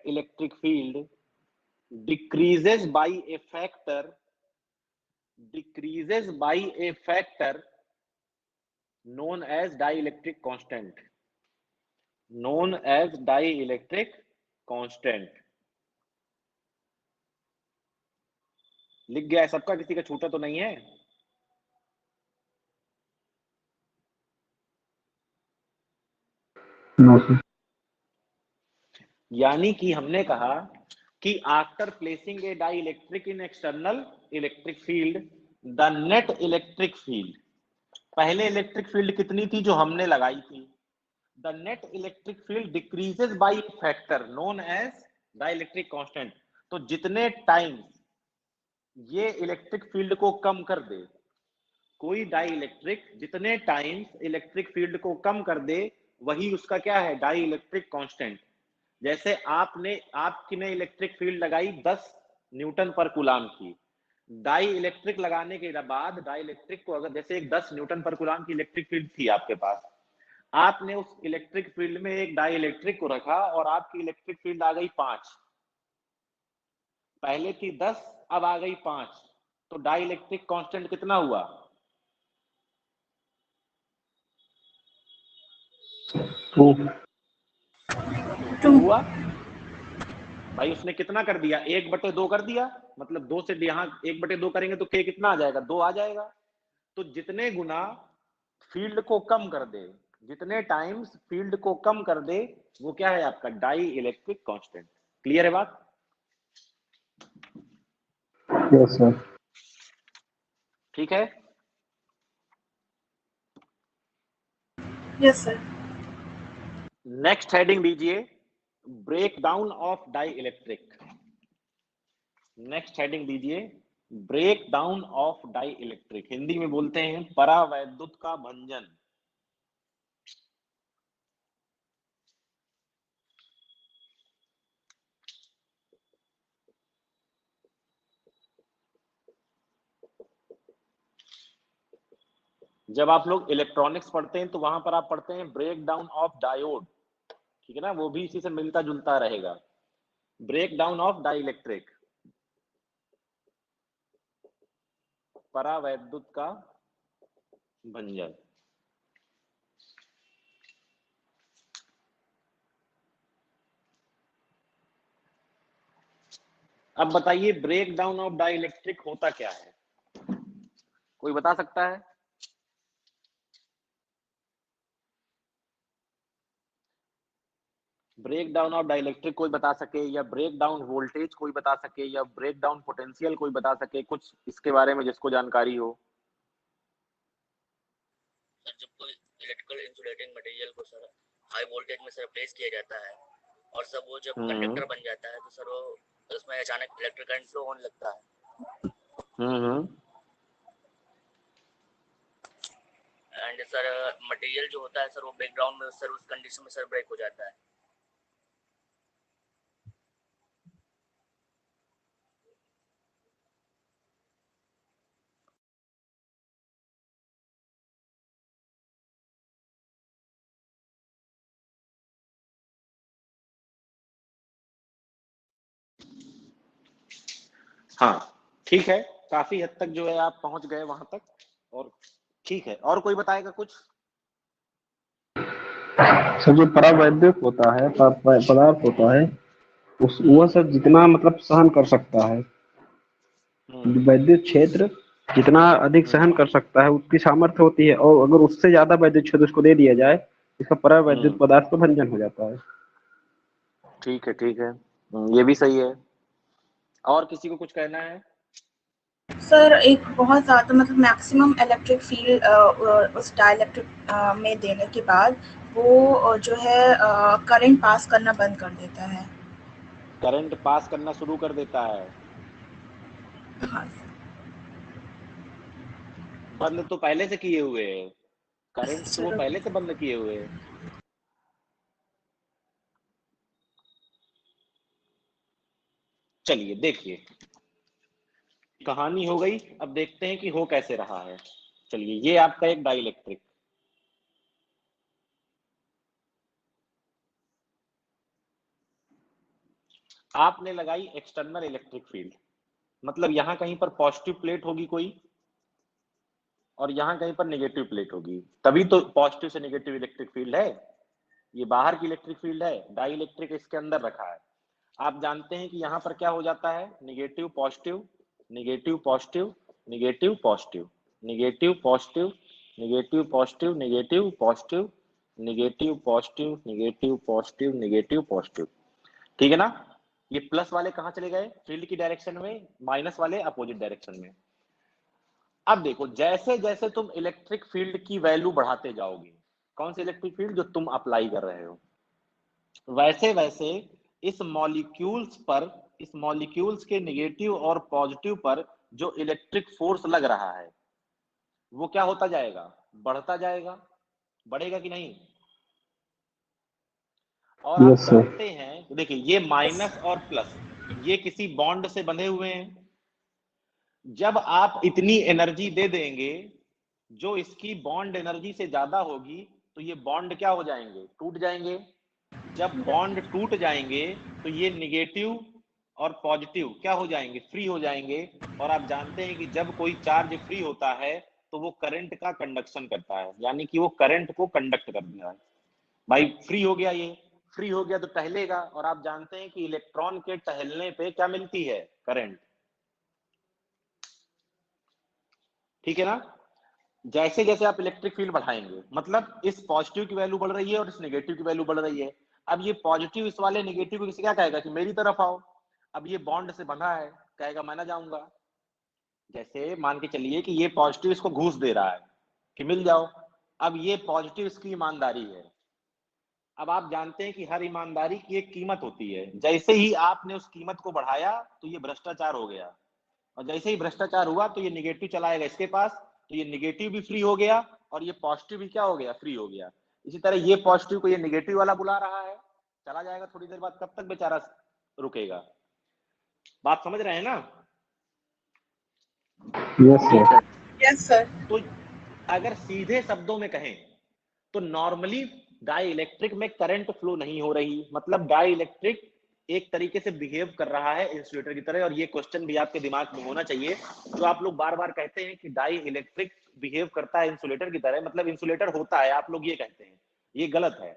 electric field, decreases by a factor known as dielectric constant, known as dielectric constant। लिख गया है सबका, किसी का छूटा तो नहीं है? No sir. यानी कि हमने कहा कि after placing a dielectric in external electric field the net electric field, पहले इलेक्ट्रिक फील्ड कितनी थी जो हमने लगाई थी, the net electric field decreases by factor known as dielectric constant. तो जितने टाइम ये इलेक्ट्रिक फील्ड को कम कर दे, कोई डाइलेक्ट्रिक जितने टाइम्स इलेक्ट्रिक फील्ड को कम कर दे वही उसका क्या है, डाइलेक्ट्रिक कांस्टेंट। जैसे आपने इलेक्ट्रिक फील्ड लगाई 10 न्यूटन पर कूलाम की, डाई इलेक्ट्रिक लगाने के बाद डाइलेक्ट्रिक को अगर जैसे एक 10 न्यूटन पर कूलाम की इलेक्ट्रिक फील्ड थी आपके पास, आपने उस इलेक्ट्रिक फील्ड में एक डाई इलेक्ट्रिक को रखा और आपकी इलेक्ट्रिक फील्ड आ गई 5, पहले थी 10 अब आ गई 5, तो डाई इलेक्ट्रिक कांस्टेंट कितना हुआ? 2 हुआ भाई। उसने कितना कर दिया, 1/2 कर दिया, मतलब 2 से यहाँ 1/2 करेंगे तो k कितना आ जाएगा, 2 आ जाएगा। तो जितने गुना फील्ड को कम कर दे, जितने टाइम्स फील्ड को कम कर दे, वो क्या है आपका डाई इलेक्ट्रिक कांस्टेंट। क्लियर है बात? Yes sir. ठीक है। Yes sir. नेक्स्ट हेडिंग लीजिए, break down of dielectric. Next heading दीजिए, break down of dielectric, Hindi में बोलते हैं परावैद्युत का भंजन। जब आप लोग इलेक्ट्रॉनिक्स पढ़ते हैं तो वहां पर आप पढ़ते हैं ब्रेक डाउन ऑफ डायोड, ठीक है ना, वो भी इसी से मिलता जुलता रहेगा, break down of dielectric, परावैद्युत का भंजन। अब बताइए break down of dielectric होता क्या है, कोई बता सकता है? ब्रेक डाउन ऑफ डाइलेक्ट्रिक कोई बता सके, या ब्रेक डाउन वोल्टेज कोई बता सके, या ब्रेक डाउन पोटेंशियल कोई बता सके, कुछ इसके बारे में जिसको जानकारी हो। सर जब कोई इलेक्ट्रिकल इंसुलेटिंग मटेरियल को सर हाई वोल्टेज में सर प्लेस किया जाता है और सब वो जब कंडक्टर बन जाता है तो सर वो उसमें अचानक इलेक्ट्रिक करंट फ्लो होने लगता है। एंड सर मटेरियल जो होता है सर वो बैकग्राउंड में सर उस कंडीशन में सर ब्रेक हो जाता है। हाँ ठीक है, काफी हद तक जो है आप पहुंच गए वहां तक, और ठीक है, और कोई बताएगा कुछ? सर जो परावैद्युत होता है, पदार्थ होता है, उस वह सर जितना मतलब सहन कर सकता है, वैद्युत क्षेत्र जितना अधिक सहन कर सकता है उतनी सामर्थ्य होती है, और अगर उससे ज्यादा वैद्युत क्षेत्र उसको दे दिया जाए, इसका परावैद्युत पदार्थ का भंजन हो जाता है। ठीक है, ठीक है, ये भी सही है। और किसी को कुछ कहना है? सर एक बहुत ज़्यादा मतलब मैक्सिमम इलेक्ट्रिक फील्ड उस डाइलेक्ट्रिक में देने के बाद वो जो है करंट पास करना बंद कर देता है। करंट पास करना शुरू कर देता है? हाँ। बंद तो पहले से किए हुए है, करंट तो वो पहले से बंद किए हुए है। चलिए देखिए, कहानी हो गई, अब देखते हैं कि हो कैसे रहा है। चलिए ये आपका एक डाइलेक्ट्रिक, आपने लगाई एक्सटर्नल इलेक्ट्रिक फील्ड, मतलब यहां कहीं पर पॉजिटिव प्लेट होगी कोई, और यहाँ कहीं पर नेगेटिव प्लेट होगी, तभी तो पॉजिटिव से नेगेटिव इलेक्ट्रिक फील्ड है। ये बाहर की इलेक्ट्रिक फील्ड है, डाई इलेक्ट्रिक इसके अंदर रखा है। आप जानते हैं कि यहाँ पर क्या हो जाता है, negative positive, negative positive, negative positive, negative positive, negative positive, negative positive, negative positive, negative positive, negative positive. ठीक है ना। ये प्लस वाले कहाँ चले गए, फील्ड की डायरेक्शन में, माइनस वाले अपोजिट डायरेक्शन में। अब देखो, जैसे जैसे तुम इलेक्ट्रिक फील्ड की वैल्यू बढ़ाते जाओगे, कौन सी इलेक्ट्रिक फील्ड जो तुम अप्लाई कर रहे हो, वैसे वैसे इस मॉलिक्यूल्स पर, इस मॉलिक्यूल्स के नेगेटिव और पॉजिटिव पर जो इलेक्ट्रिक फोर्स लग रहा है वो क्या होता जाएगा, बढ़ता जाएगा। बढ़ेगा कि नहीं। और आप जानते हैं, देखिए ये माइनस और प्लस ये किसी बॉन्ड से बंधे हुए हैं। जब आप इतनी एनर्जी दे देंगे जो इसकी बॉन्ड एनर्जी से ज्यादा होगी, तो ये बॉन्ड क्या हो जाएंगे, टूट जाएंगे। जब बॉन्ड टूट जाएंगे तो ये निगेटिव और पॉजिटिव क्या हो जाएंगे, फ्री हो जाएंगे। और आप जानते हैं कि जब कोई चार्ज फ्री होता है तो वो करंट का कंडक्शन करता है, यानी कि वो करंट को कंडक्ट कर देता है। भाई फ्री हो गया, ये फ्री हो गया तो टहलेगा, और आप जानते हैं कि इलेक्ट्रॉन के टहलने पे क्या मिलती है, करंट। ठीक है ना। जैसे जैसे आप इलेक्ट्रिक फील्ड बढ़ाएंगे, मतलब इस पॉजिटिव की वैल्यू बढ़ रही है और इस नेगेटिव की वैल्यू बढ़ रही है। अब ये पॉजिटिव इस वाले नेगेटिव को क्या कहेगा कि मेरी तरफ आओ। अब ये बॉन्ड से बंधा है, कहेगा मैं ना जाऊंगा। जैसे मान के चलिए कि ये पॉजिटिव इसको घूस दे रहा है कि मिल जाओ। अब ये पॉजिटिव इसकी ईमानदारी है। अब आप जानते हैं कि हर ईमानदारी की एक कीमत होती है। जैसे ही आपने उस कीमत को बढ़ाया तो ये भ्रष्टाचार हो गया, और जैसे ही भ्रष्टाचार हुआ तो ये नेगेटिव चलाएगा इसके पास, तो ये नेगेटिव भी फ्री हो गया और ये पॉजिटिव भी क्या हो गया, फ्री हो गया। इसी तरह ये पॉजिटिव को ये नेगेटिव वाला बुला रहा है, चला जाएगा थोड़ी देर बाद। कब तक बेचारा रुकेगा। बात समझ रहे हैं ना। Yes sir. तो अगर सीधे शब्दों में कहें तो नॉर्मली डाई इलेक्ट्रिक में करंट फ्लो नहीं हो रही, मतलब डाई इलेक्ट्रिक एक तरीके से बिहेव कर रहा है इंसुलेटर की तरह। और ये क्वेश्चन भी आपके दिमाग में होना चाहिए, जो आप लोग बार बार कहते हैं कि डाई इलेक्ट्रिक बिहेव करता है इंसुलेटर की तरह, मतलब इंसुलेटर होता है, आप लोग ये कहते हैं, ये गलत है।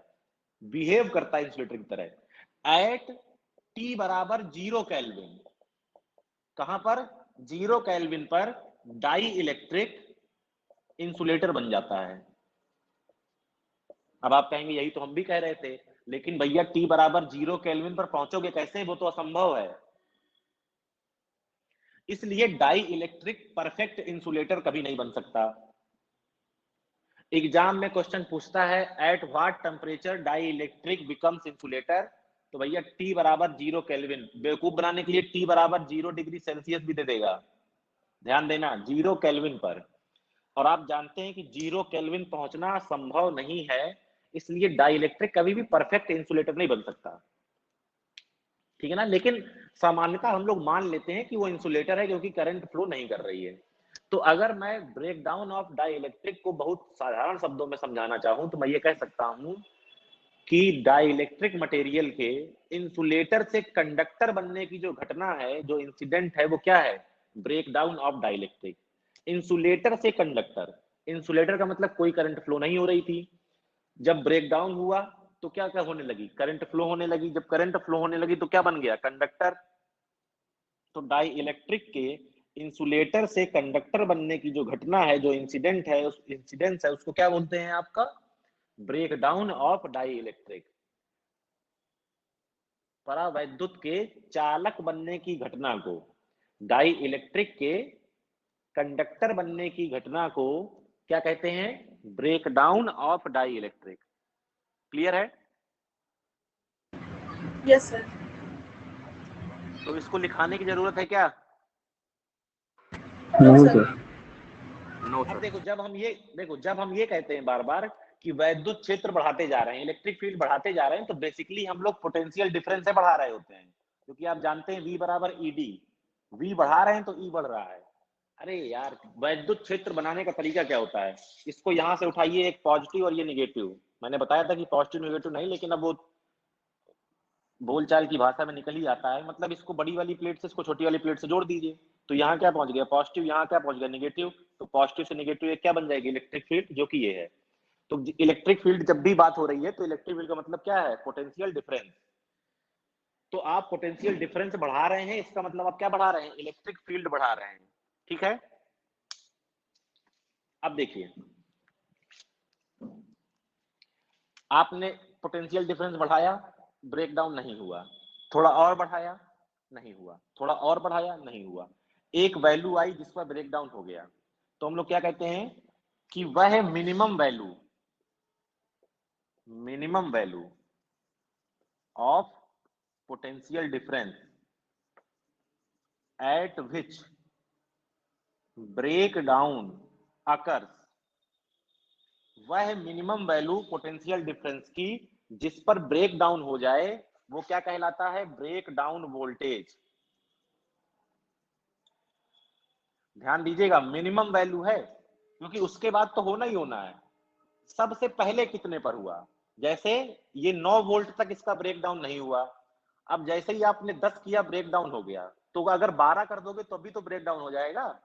बिहेव करता है इंसुलेटर की तरह एट टी बराबर 0 केल्विन। कहां पर, 0 केल्विन पर डाई इलेक्ट्रिक इंसुलेटर बन जाता है। अब आप कहेंगे यही तो हम भी कह रहे थे, लेकिन भैया टी बराबर 0 केल्विन पर पहुंचोगे कैसे, वो तो असंभव है। इसलिए डाई इलेक्ट्रिक परफेक्ट इंसुलेटर कभी नहीं बन सकता। एग्जाम में क्वेश्चन पूछता है at what temperature dielectric becomes insulator, तो भैया टी बराबर 0 केल्विन। बेवकूफ बनाने के लिए टी बराबर 0 डिग्री सेल्सियस भी दे देगा, ध्यान देना 0 केल्विन पर। और आप जानते हैं कि 0 केल्विन पहुंचना संभव नहीं है, इसलिए डाई इलेक्ट्रिक कभी भी परफेक्ट इंसुलेटर नहीं बन सकता। ठीक है ना। लेकिन सामान्यतः हम लोग मान लेते हैं कि वो इंसुलेटर है क्योंकि करंट फ्लो नहीं कर रही है। तो अगर मैं ब्रेकडाउन ऑफ डाई इलेक्ट्रिक को बहुत साधारण शब्दों में समझाना चाहूं तो मैं ये कह सकता हूं कि डाई इलेक्ट्रिक मटेरियल के इंसुलेटर से कंडक्टर बनने की जो घटना है, जो इंसिडेंट है, वो क्या है, breakdown of dielectric. Insulator से कंडक्टर, इंसुलेटर का मतलब कोई करंट फ्लो नहीं हो रही थी, जब ब्रेकडाउन हुआ तो क्या क्या होने लगी, करंट फ्लो होने लगी। जब करंट फ्लो होने लगी तो क्या बन गया, कंडक्टर। तो डाई इलेक्ट्रिक के इंसुलेटर से कंडक्टर बनने की जो घटना है, जो इंसिडेंट है, उस इंसिडेंस है, उसको क्या बोलते हैं आपका, ब्रेकडाउन ऑफ डाई इलेक्ट्रिक। परावैद्युत के चालक बनने की घटना को, डाई इलेक्ट्रिक के कंडक्टर बनने की घटना को क्या कहते हैं, breakdown of dielectric. Clear है। Yes sir. तो इसको लिखाने की जरूरत है क्या, नो सर। अब देखो, जब हम ये कहते हैं बार बार कि वैद्युत क्षेत्र बढ़ाते जा रहे हैं, इलेक्ट्रिक फील्ड बढ़ाते जा रहे हैं, तो बेसिकली हम लोग पोटेंशियल डिफरेंस से बढ़ा रहे होते हैं, क्योंकि आप जानते हैं V बराबर ED, V बढ़ा रहे हैं तो E बढ़ रहा है। अरे यार, वैद्युत क्षेत्र बनाने का तरीका क्या होता है, इसको यहां से उठाइए, एक पॉजिटिव और ये निगेटिव। मैंने बताया था कि पॉजिटिव निगेटिव नहीं, लेकिन अब वो बोलचाल की भाषा में निकल ही आता है। मतलब इसको बड़ी वाली प्लेट से इसको छोटी वाली प्लेट से जोड़ दीजिए, तो यहाँ क्या पहुंच गया पॉजिटिव, यहाँ क्या पहुंच गया नेगेटिव, तो पॉजिटिव से नेगेटिव क्या बन जाएगी इलेक्ट्रिक फील्ड, जो कि ये है। तो इलेक्ट्रिक फील्ड जब भी बात हो रही है तो इलेक्ट्रिक फील्ड का मतलब क्या है, पोटेंशियल डिफरेंस। तो आप पोटेंशियल डिफरेंस बढ़ा रहे हैं, इसका मतलब आप क्या बढ़ा रहे हैं, इलेक्ट्रिक फील्ड बढ़ा रहे हैं। ठीक है, अब देखिए आपने पोटेंशियल डिफरेंस बढ़ाया, ब्रेक डाउन नहीं हुआ, थोड़ा और बढ़ाया नहीं हुआ, थोड़ा और बढ़ाया नहीं हुआ, एक वैल्यू आई जिस पर ब्रेक डाउन हो गया, तो हम लोग क्या कहते हैं कि वह minimum value of potential difference at which break down occurs, वह मिनिमम वैल्यू पोटेंशियल डिफरेंस की जिस पर ब्रेक डाउन हो जाए वो क्या कहलाता है, ब्रेक डाउन वोल्टेज। ध्यान दीजिएगा, मिनिमम वैल्यू है क्योंकि उसके बाद तो होना ही होना है। सबसे पहले कितने पर हुआ, जैसे ये 9 वोल्ट तक इसका ब्रेक डाउन नहीं हुआ, अब जैसे ही आपने 10 किया ब्रेक डाउन हो गया, तो अगर 12 कर दोगे तो भी तो ब्रेक डाउन हो जाएगा।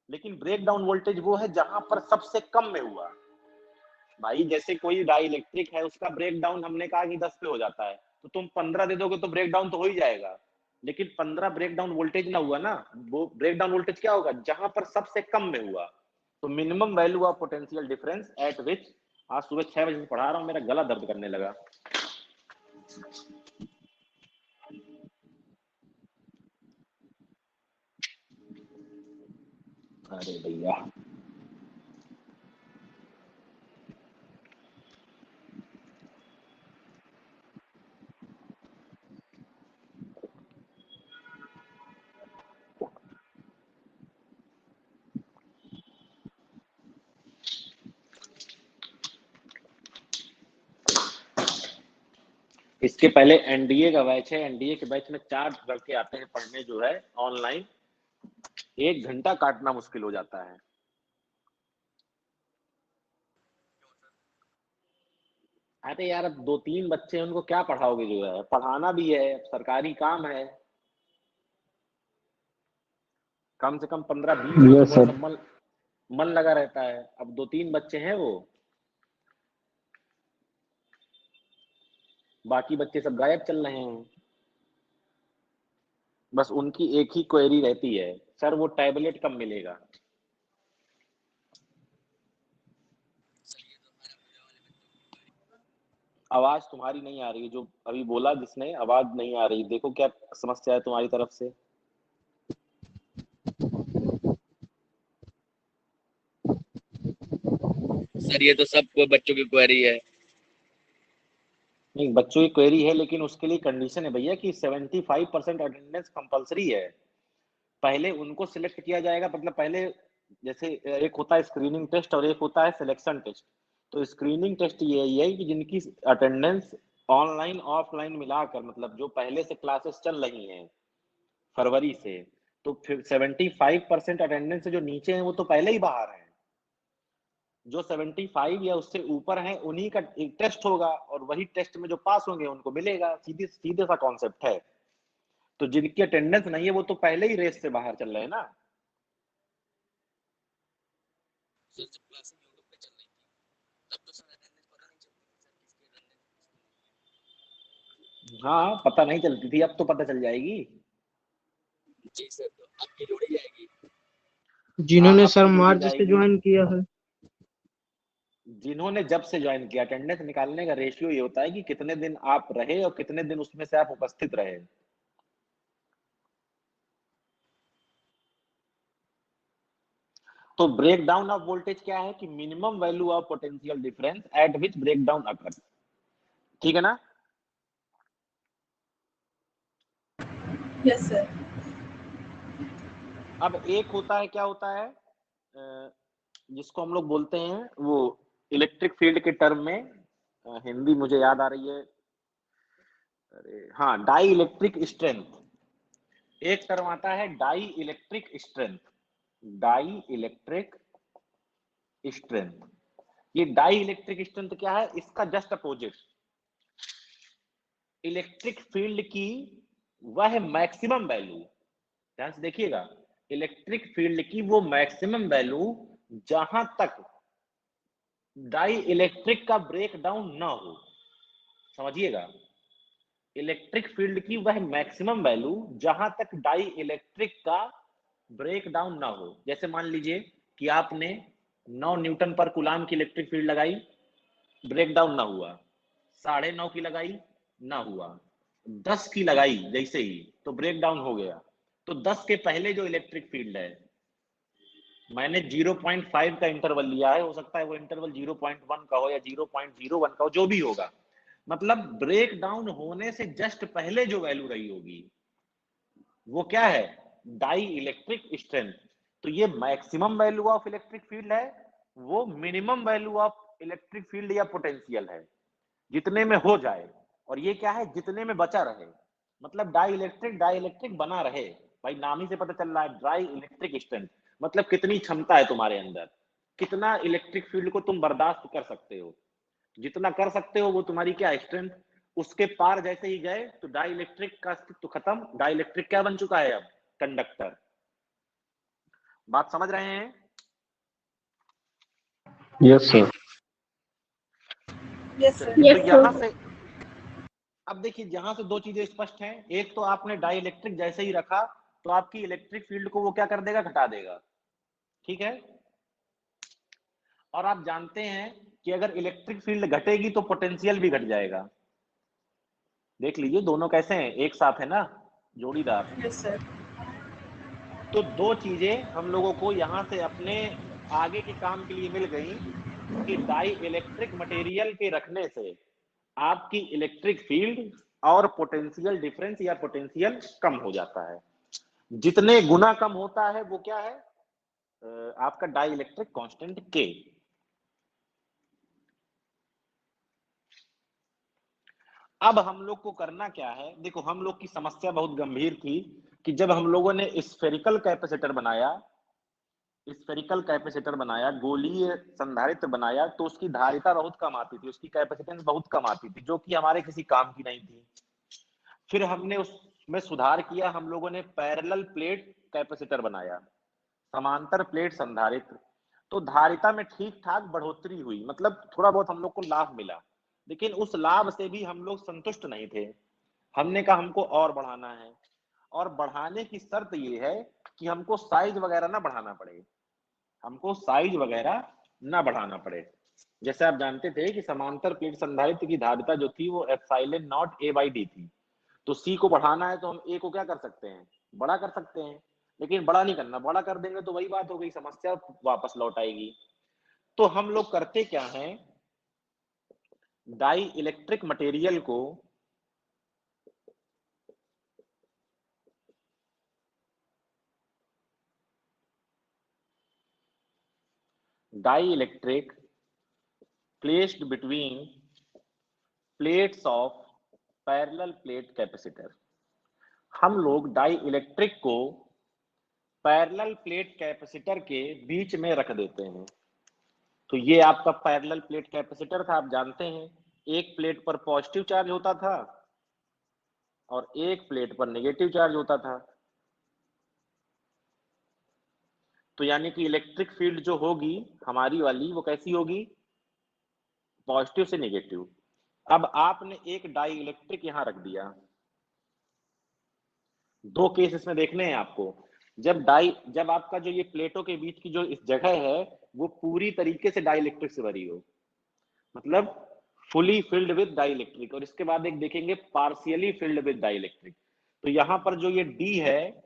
लेकिन ब्रेक डाउन वोल्टेज वो है जहां पर सबसे कम में हुआ। भाई जैसे कोई डाई इलेक्ट्रिक है, उसका ब्रेक डाउन हमने कहा कि 10 पे हो जाता है, तो तुम 15 दे दोगे तो ब्रेक डाउन तो हो ही जाएगा। लेकिन 15 ब्रेक डाउन वोल्टेज ना हुआ ना, वो ब्रेक डाउन वोल्टेज क्या होगा, जहां पर सबसे कम में हुआ। तो minimum value of potential difference at विच, आज सुबह 6 बजे से पढ़ा रहा हूं, मेरा गला दर्द करने लगा। अरे भैया इसके पहले एनडीए का बैच है, एनडीए के बैच में 4 लड़के आते हैं पढ़ने जो है ऑनलाइन, 1 घंटा काटना मुश्किल हो जाता है। अरे यार अब 2-3 बच्चे हैं, उनको क्या पढ़ाओगे, जो है पढ़ाना भी है, सरकारी काम है, कम से कम 15-20 दिन तो यस थोड़ा सर। सा मन लगा रहता है। अब 2-3 बच्चे हैं, वो बाकी बच्चे सब गायब चल रहे हैं। बस उनकी एक ही क्वेरी रहती है, सर वो टैबलेट कब मिलेगा। आवाज तुम्हारी नहीं आ रही, जो अभी बोला जिसने, आवाज नहीं आ रही, देखो क्या समस्या है तुम्हारी तरफ से। सर ये तो सब बच्चों की क्वेरी है। नहीं, बच्चों की क्वेरी है, लेकिन उसके लिए कंडीशन है भैया कि 75% अटेंडेंस कंपलसरी है। पहले उनको सिलेक्ट किया जाएगा, मतलब पहले जैसे एक होता है स्क्रीनिंग टेस्ट और एक होता है सिलेक्शन टेस्ट। तो स्क्रीनिंग टेस्ट यही है कि जिनकी अटेंडेंस ऑनलाइन ऑफलाइन मिलाकर, मतलब जो पहले से क्लासेस चल रही हैं फरवरी से, तो फिर 75% अटेंडेंस से जो नीचे हैं वो तो पहले ही बाहर हैं। जो 75 या उससे ऊपर हैं उन्हीं का एक टेस्ट होगा, और वही टेस्ट में जो पास होंगे उनको मिलेगा, सीधे सीधे सा कॉन्सेप्ट है। तो जिनकी अटेंडेंस नहीं है वो तो पहले ही रेस से बाहर चल रहे हैं ना। सर जब क्लासेस यूट्यूब पे चल रही थी तब तो सर अटेंडेंस पता नहीं चलती थी सर किसकी अटेंडेंस। हाँ पता नहीं चलती थी, अब तो पता चल जाएगी। जी सर, तो आपकी जोड़ी जाएगी। हाँ जिन्होंने अब सर की जोड़ी मार्च से जाएगी। ज्वाइन किया है। जिन्होंने जब से ज्वाइन किया, अटेंडेंस निकालने का रेशियो ये होता है कि कितने दिन आप रहे और कितने दिन उसमें से आप उपस्थित रहे। तो ब्रेक डाउन ऑफ वोल्टेज क्या है कि minimum value of potential difference at which break down occur. ठीक है ना। Yes sir. अब एक होता है, क्या होता है, जिसको हम लोग बोलते हैं वो इलेक्ट्रिक फील्ड के टर्म में, हिंदी मुझे याद आ रही है, अरे हाँ, डाई इलेक्ट्रिक स्ट्रेंथ। एक टर्म आता है dielectric strength, dielectric strength. ये डाई इलेक्ट्रिक स्ट्रेंथ क्या है, इसका जस्ट अपोजिट। इलेक्ट्रिक फील्ड की वह मैक्सिमम वैल्यू, ध्यान से देखिएगा, इलेक्ट्रिक फील्ड की वो मैक्सिमम वैल्यू जहां तक डाई इलेक्ट्रिक का ब्रेक डाउन ना हो, समझिएगा, इलेक्ट्रिक फील्ड की वह मैक्सिमम वैल्यू जहां तक डाई इलेक्ट्रिक का ब्रेक डाउन ना हो। जैसे मान लीजिए कि आपने 9 न्यूटन पर कूलाम की इलेक्ट्रिक फील्ड लगाई, ब्रेक डाउन ना हुआ, 9.5 की लगाई ना हुआ, 10 की लगाई जैसे ही तो ब्रेक डाउन हो गया। तो 10 के पहले जो इलेक्ट्रिक फील्ड है, मैंने 0.5 का इंटरवल लिया है, हो सकता है वो इंटरवल 0.1 का हो या 0.01 का हो, जो भी होगा, मतलब ब्रेक डाउन होने से जस्ट पहले जो वैल्यू रही होगी वो क्या है, डाई इलेक्ट्रिक स्ट्रेंथ। तो ये maximum value of electric field है, वो minimum value of electric field या पोटेंशियल है, जितने में हो जाए। और ये क्या है, जितने में बचा रहे, मतलब डाई इलेक्ट्रिक बना रहे। भाई नाम ही से पता चल रहा है, डाई इलेक्ट्रिक स्ट्रेंथ मतलब कितनी क्षमता है तुम्हारे अंदर, कितना इलेक्ट्रिक फील्ड को तुम बर्दाश्त कर सकते हो, जितना कर सकते हो वो तुम्हारी क्या स्ट्रेंथ। उसके पार जैसे ही गए तो डाई इलेक्ट्रिक का अस्तित्व खत्म, डाई इलेक्ट्रिक क्या बन चुका है अब, कंडक्टर। बात समझ रहे हैं? Yes sir. Yes sir. तो यहां से अब देखिए, यहां से दो चीजें स्पष्ट हैं। एक तो आपने डाई इलेक्ट्रिक जैसे ही रखा तो आपकी इलेक्ट्रिक फील्ड को वो क्या कर देगा, घटा देगा, ठीक है। और आप जानते हैं कि अगर इलेक्ट्रिक फील्ड घटेगी तो पोटेंशियल भी घट जाएगा। देख लीजिए दोनों कैसे हैं, एक साथ है ना, जोड़ीदार। Yes sir. तो दो चीजें हम लोगों को यहां से अपने आगे के काम के लिए मिल गई कि डाई इलेक्ट्रिक मटेरियल के रखने से आपकी इलेक्ट्रिक फील्ड और पोटेंशियल डिफरेंस या पोटेंशियल कम हो जाता है। जितने गुना कम होता है वो क्या है, आपका डाई इलेक्ट्रिक कांस्टेंट के। अब हम लोग को करना क्या है, देखो हम लोग की समस्या बहुत गंभीर थी कि जब हम लोगों ने स्फेरिकल कैपेसिटर बनाया, गोलीय संधारित्र बनाया, तो उसकी धारिता बहुत कम आती थी, उसकी कैपेसिटेंस बहुत कम आती थी, जो कि हमारे किसी काम की नहीं थी। फिर हमने उसमें सुधार किया, हम लोगों ने पैरेलल प्लेट कैपेसिटर बनाया, समांतर प्लेट संधारित्र। तो धारिता में ठीक ठाक बढ़ोतरी हुई, मतलब थोड़ा बहुत हम लोग को लाभ मिला, लेकिन उस लाभ से भी हम लोग संतुष्ट नहीं थे। हमने कहा हमको और बढ़ाना है, और बढ़ाने की शर्त ये है कि हमको साइज वगैरह ना बढ़ाना पड़े, जैसे आप जानते थे कि समांतर प्लेट संधारित्र की धारिता जो थी वो एप्सिलॉन नॉट a/d थी। तो सी को बढ़ाना है तो हम ए को क्या कर सकते हैं, बड़ा कर सकते हैं, लेकिन बड़ा नहीं करना, बड़ा कर देंगे तो वही बात हो गई, समस्या वापस लौट आएगी। तो हम लोग करते क्या हैं, डाई इलेक्ट्रिक मटेरियल को dielectric placed between plates of parallel plate capacitor, हम लोग डाई इलेक्ट्रिक को पैरेलल प्लेट कैपेसिटर के बीच में रख देते हैं। तो ये आपका पैरेलल प्लेट कैपेसिटर था, आप जानते हैं एक प्लेट पर पॉजिटिव चार्ज होता था और एक प्लेट पर नेगेटिव चार्ज होता था। तो यानी कि इलेक्ट्रिक फील्ड जो होगी हमारी वाली वो कैसी होगी, पॉजिटिव से नेगेटिव। अब आपने एक डाई इलेक्ट्रिक यहां रख दिया, दो केस इसमें देखने हैं आपको। जब आपका जो ये प्लेटों के बीच की जो इस जगह है वो पूरी तरीके से डाई इलेक्ट्रिक से भरी हो, मतलब fully filled with dielectric, और इसके बाद एक देखेंगे partially filled with dielectric. तो यहां पर जो ये डी है,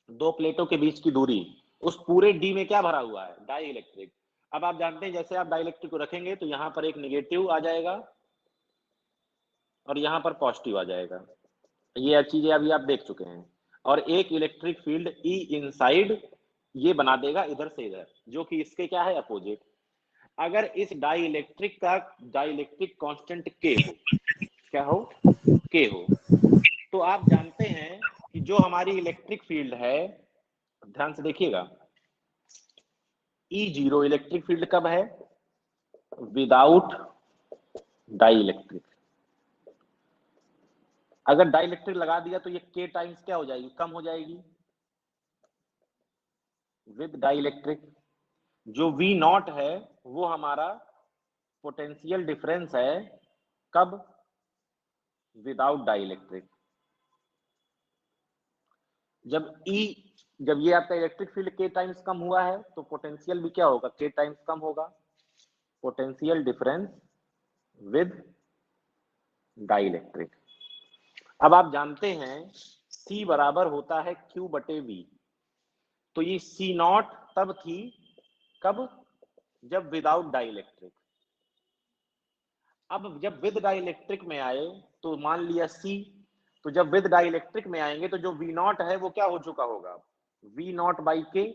दो प्लेटों के बीच की दूरी, उस पूरे डी में क्या भरा हुआ है, डाई इलेक्ट्रिक। अब आप जानते हैं जैसे आप डाई इलेक्ट्रिक को रखेंगे तो यहां पर एक नेगेटिव आ जाएगा और यहां पर पॉजिटिव आ जाएगा, ये चीजें अभी आप देख चुके हैं। और एक इलेक्ट्रिक फील्ड ई इनसाइड ये बना देगा इधर से इधर, जो कि इसके क्या है, अपोजिट। अगर इस डाई इलेक्ट्रिक कांस्टेंट के हो, क्या हो, के हो, तो आप जानते हैं कि जो हमारी इलेक्ट्रिक फील्ड है, ध्यान से देखिएगा, E0 इलेक्ट्रिक फील्ड कब है, विदाउट डाई इलेक्ट्रिक। अगर डाइलेक्ट्रिक लगा दिया तो ये K टाइम्स क्या हो जाएगी, कम हो जाएगी विद डाइलेक्ट्रिक। जो V नॉट है वो हमारा पोटेंशियल डिफरेंस है, कब, विदाउट डाइलेक्ट्रिक। जब ये आपका इलेक्ट्रिक फील्ड K टाइम्स कम हुआ है तो पोटेंशियल भी क्या होगा, K टाइम्स कम होगा, पोटेंशियल डिफरेंस विद डाइलेक्ट्रिक। अब आप जानते हैं C बराबर होता है Q बटे V, तो ये C नॉट तब थी कब, जब विदाउट डाइलेक्ट्रिक। अब जब विद डाइलेक्ट्रिक में आए तो मान लिया C, तो जब विद डाइलेक्ट्रिक में आएंगे तो जो V नॉट है वो क्या हो चुका होगा, V नॉट बाई K,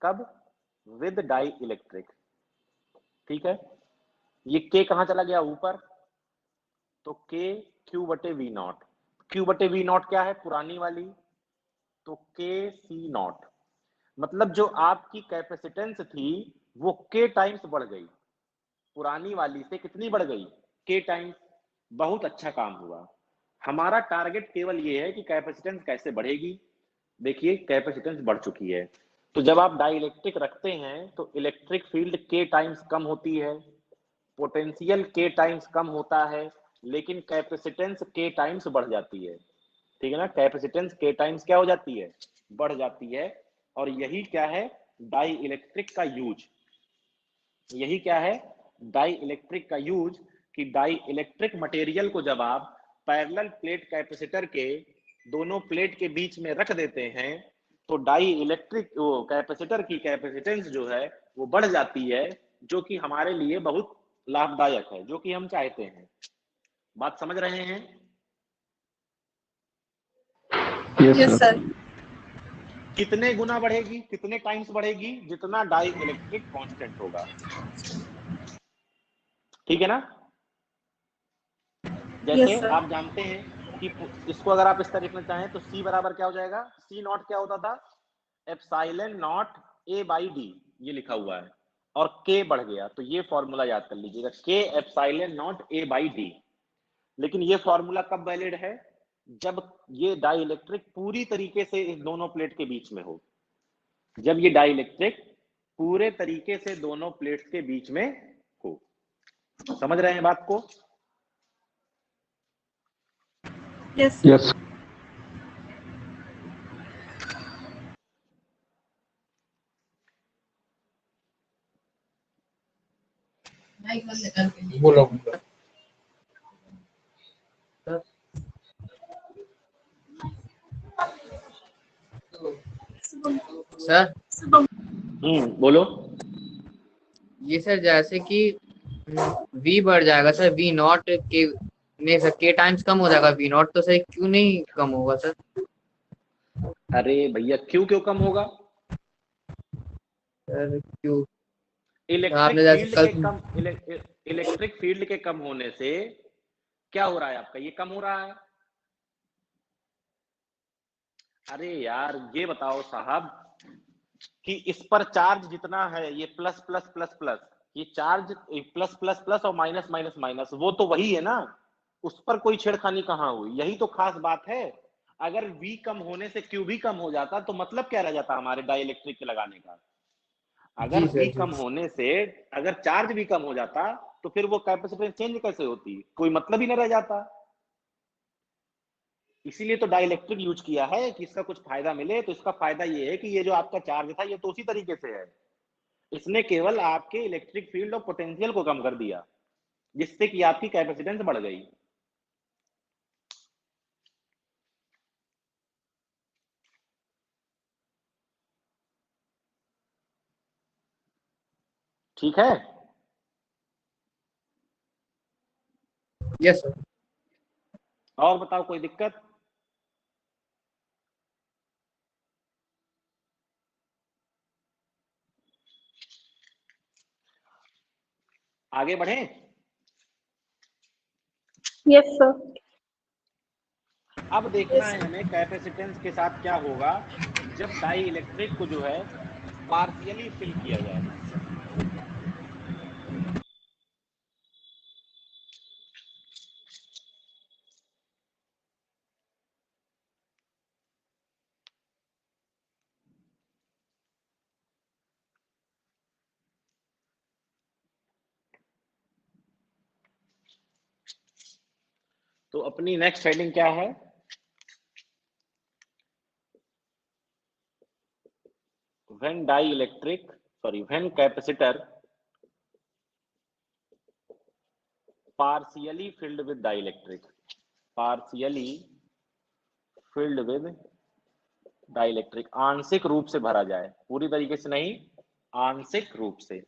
कब, विद डाई इलेक्ट्रिक। ठीक है, ये K कहां चला गया, ऊपर, तो K Q बटे V नॉट। Q बटे V नॉट क्या है, पुरानी वाली, तो K C नॉट। मतलब जो आपकी कैपेसिटेंस थी वो K टाइम्स बढ़ गई, पुरानी वाली से कितनी बढ़ गई, K टाइम्स। बहुत अच्छा काम हुआ। हमारा टारगेट केवल ये है कि कैपेसिटेंस कैसे बढ़ेगी। देखिए कैपेसिटेंस बढ़ चुकी है, तो जब आप डाइलेक्ट्रिक रखते हैं तो इलेक्ट्रिक फील्ड K टाइम्स कम होती है, पोटेंशियल K टाइम्स कम होता है, लेकिन कैपेसिटेंस K टाइम्स बढ़ जाती है। ठीक है ना, कैपेसिटेंस K टाइम्स क्या हो जाती है, बढ़ जाती है। और यही क्या है, डाई इलेक्ट्रिक का यूज। यही क्या है, डाई इलेक्ट्रिक का यूज, कि डाई इलेक्ट्रिक मटेरियल को जब आप पैरेलल प्लेट कैपेसिटर के दोनों प्लेट के बीच में रख देते हैं तो डाई इलेक्ट्रिक वो कैपेसिटर की कैपेसिटेंस जो है वो बढ़ जाती है, जो कि हमारे लिए बहुत लाभदायक है, जो कि हम चाहते हैं। बात समझ रहे हैं? Yes sir. कितने गुना बढ़ेगी, कितने टाइम्स बढ़ेगी, जितना डाई इलेक्ट्रिक कांस्टेंट होगा। ठीक है ना। जैसे yes, आप जानते हैं कि इसको अगर आप इस तरह लिखना चाहें तो C बराबर क्या हो जाएगा, C नॉट क्या होता था, epsilon not A by D, ये लिखा हुआ है, और K बढ़ गया, तो ये फॉर्मूला याद कर लीजिएगा, K epsilon not A by D। लेकिन ये फॉर्मूला कब वैलिड है, जब ये डाइलेक्ट्रिक पूरी तरीके से इस दोनों प्लेट के बीच में हो। जब ये डाइलेक्ट्रिक पूरे तरीके से दोनों प्लेट्स के बीच में हो। समझ रहे हैं बात को? Yes yes. बोलो। सर बोलो। ये सर जैसे कि V बढ़ जाएगा सर, V नॉट के नहीं सर, K टाइम्स कम हो जाएगा, V नॉट तो सर क्यों नहीं कम होगा सर? अरे भैया क्यों कम होगा, सर क्यों, इलेक्ट्रिक आपने जैसे फील्ड कल के कम इलेक्ट्रिक फील्ड के कम होने से क्या हो रहा है आपका, ये कम हो रहा है। अरे यार ये बताओ साहब कि इस पर चार्ज जितना है, ये प्लस प्लस प्लस प्लस, ये चार्ज प्लस प्लस प्लस और माइनस माइनस माइनस, वो तो वही है ना, उस पर कोई छेड़खानी कहाँ हुई। यही तो खास बात है। अगर V कम होने से Q भी कम हो जाता तो मतलब क्या रह जाता हमारे डाइलेक्ट्रिक के लगाने का। अगर जी V सर जी। कम होने से अगर चार्ज भी कम हो जाता तो फिर वो कैपेसिटेंस चेंज कैसे होती, कोई मतलब ही न रह जाता। इसीलिए तो डाइलेक्ट्रिक यूज किया है कि इसका कुछ फायदा मिले। तो इसका फायदा ये है कि ये जो आपका चार्ज था ये तो उसी तरीके से है, इसने केवल आपके इलेक्ट्रिक फील्ड और पोटेंशियल को कम कर दिया, जिससे कि आपकी कैपेसिटेंस बढ़ गई। ठीक है। Yes sir. और बताओ कोई दिक्कत? आगे बढ़े। Yes sir. अब देखना है हमें कैपेसिटेंस के साथ क्या होगा जब डाई इलेक्ट्रिक को जो है पार्शियली फिल किया जाए। तो अपनी नेक्स्ट हेडिंग क्या है? when capacitor partially filled with dielectric, आंशिक रूप से भरा जाए, पूरी तरीके से नहीं, आंशिक रूप से।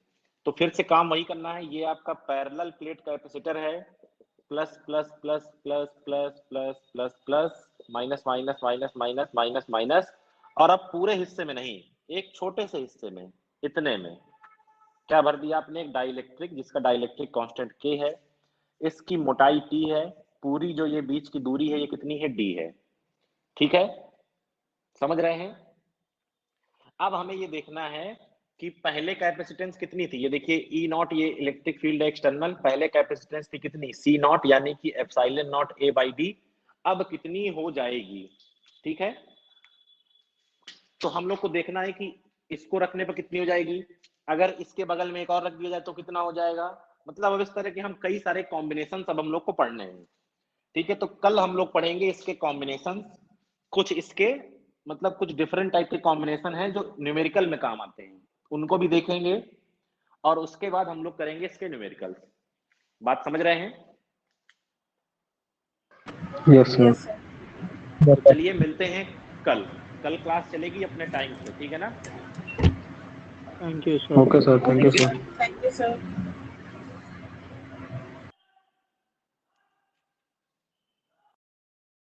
तो फिर से काम वही करना है। ये आपका पैरेलल प्लेट कैपेसिटर है, plus plus plus plus plus plus plus plus, minus minus minus minus minus minus, और अब पूरे हिस्से में नहीं, एक छोटे से हिस्से में, इतने में क्या भर दिया आपने? एक डाइलेक्ट्रिक, जिसका डाइलेक्ट्रिक कांस्टेंट K है, इसकी मोटाई T है, पूरी जो ये बीच की दूरी है ये कितनी है? D है। ठीक है, समझ रहे हैं? अब हमें ये देखना है कि पहले कैपेसिटेंस कितनी थी। ये देखिए E नॉट, ये इलेक्ट्रिक फील्ड है एक्सटर्नल, पहले कैपेसिटेंस थी कितनी? C नॉट, यानी कि epsilon not A by D। अब कितनी हो जाएगी? ठीक है, तो हम लोग को देखना है कि इसको रखने पर कितनी हो जाएगी, अगर इसके बगल में एक और रख दिया जाए तो कितना हो जाएगा। मतलब अब इस तरह के हम कई सारे कॉम्बिनेशन अब हम लोग को पढ़ने हैं। ठीक है, तो कल हम लोग पढ़ेंगे इसके कॉम्बिनेशन, कुछ इसके मतलब कुछ डिफरेंट टाइप के कॉम्बिनेशन हैं जो न्यूमेरिकल में काम आते हैं, उनको भी देखेंगे, और उसके बाद हम लोग करेंगे इसके न्यूमेरिकल। बात समझ रहे हैं? Yes sir. तो चलिए मिलते हैं कल क्लास चलेगी अपने टाइम से, ठीक है ना? Thank you sir. Okay sir, thank you sir. Thank you sir.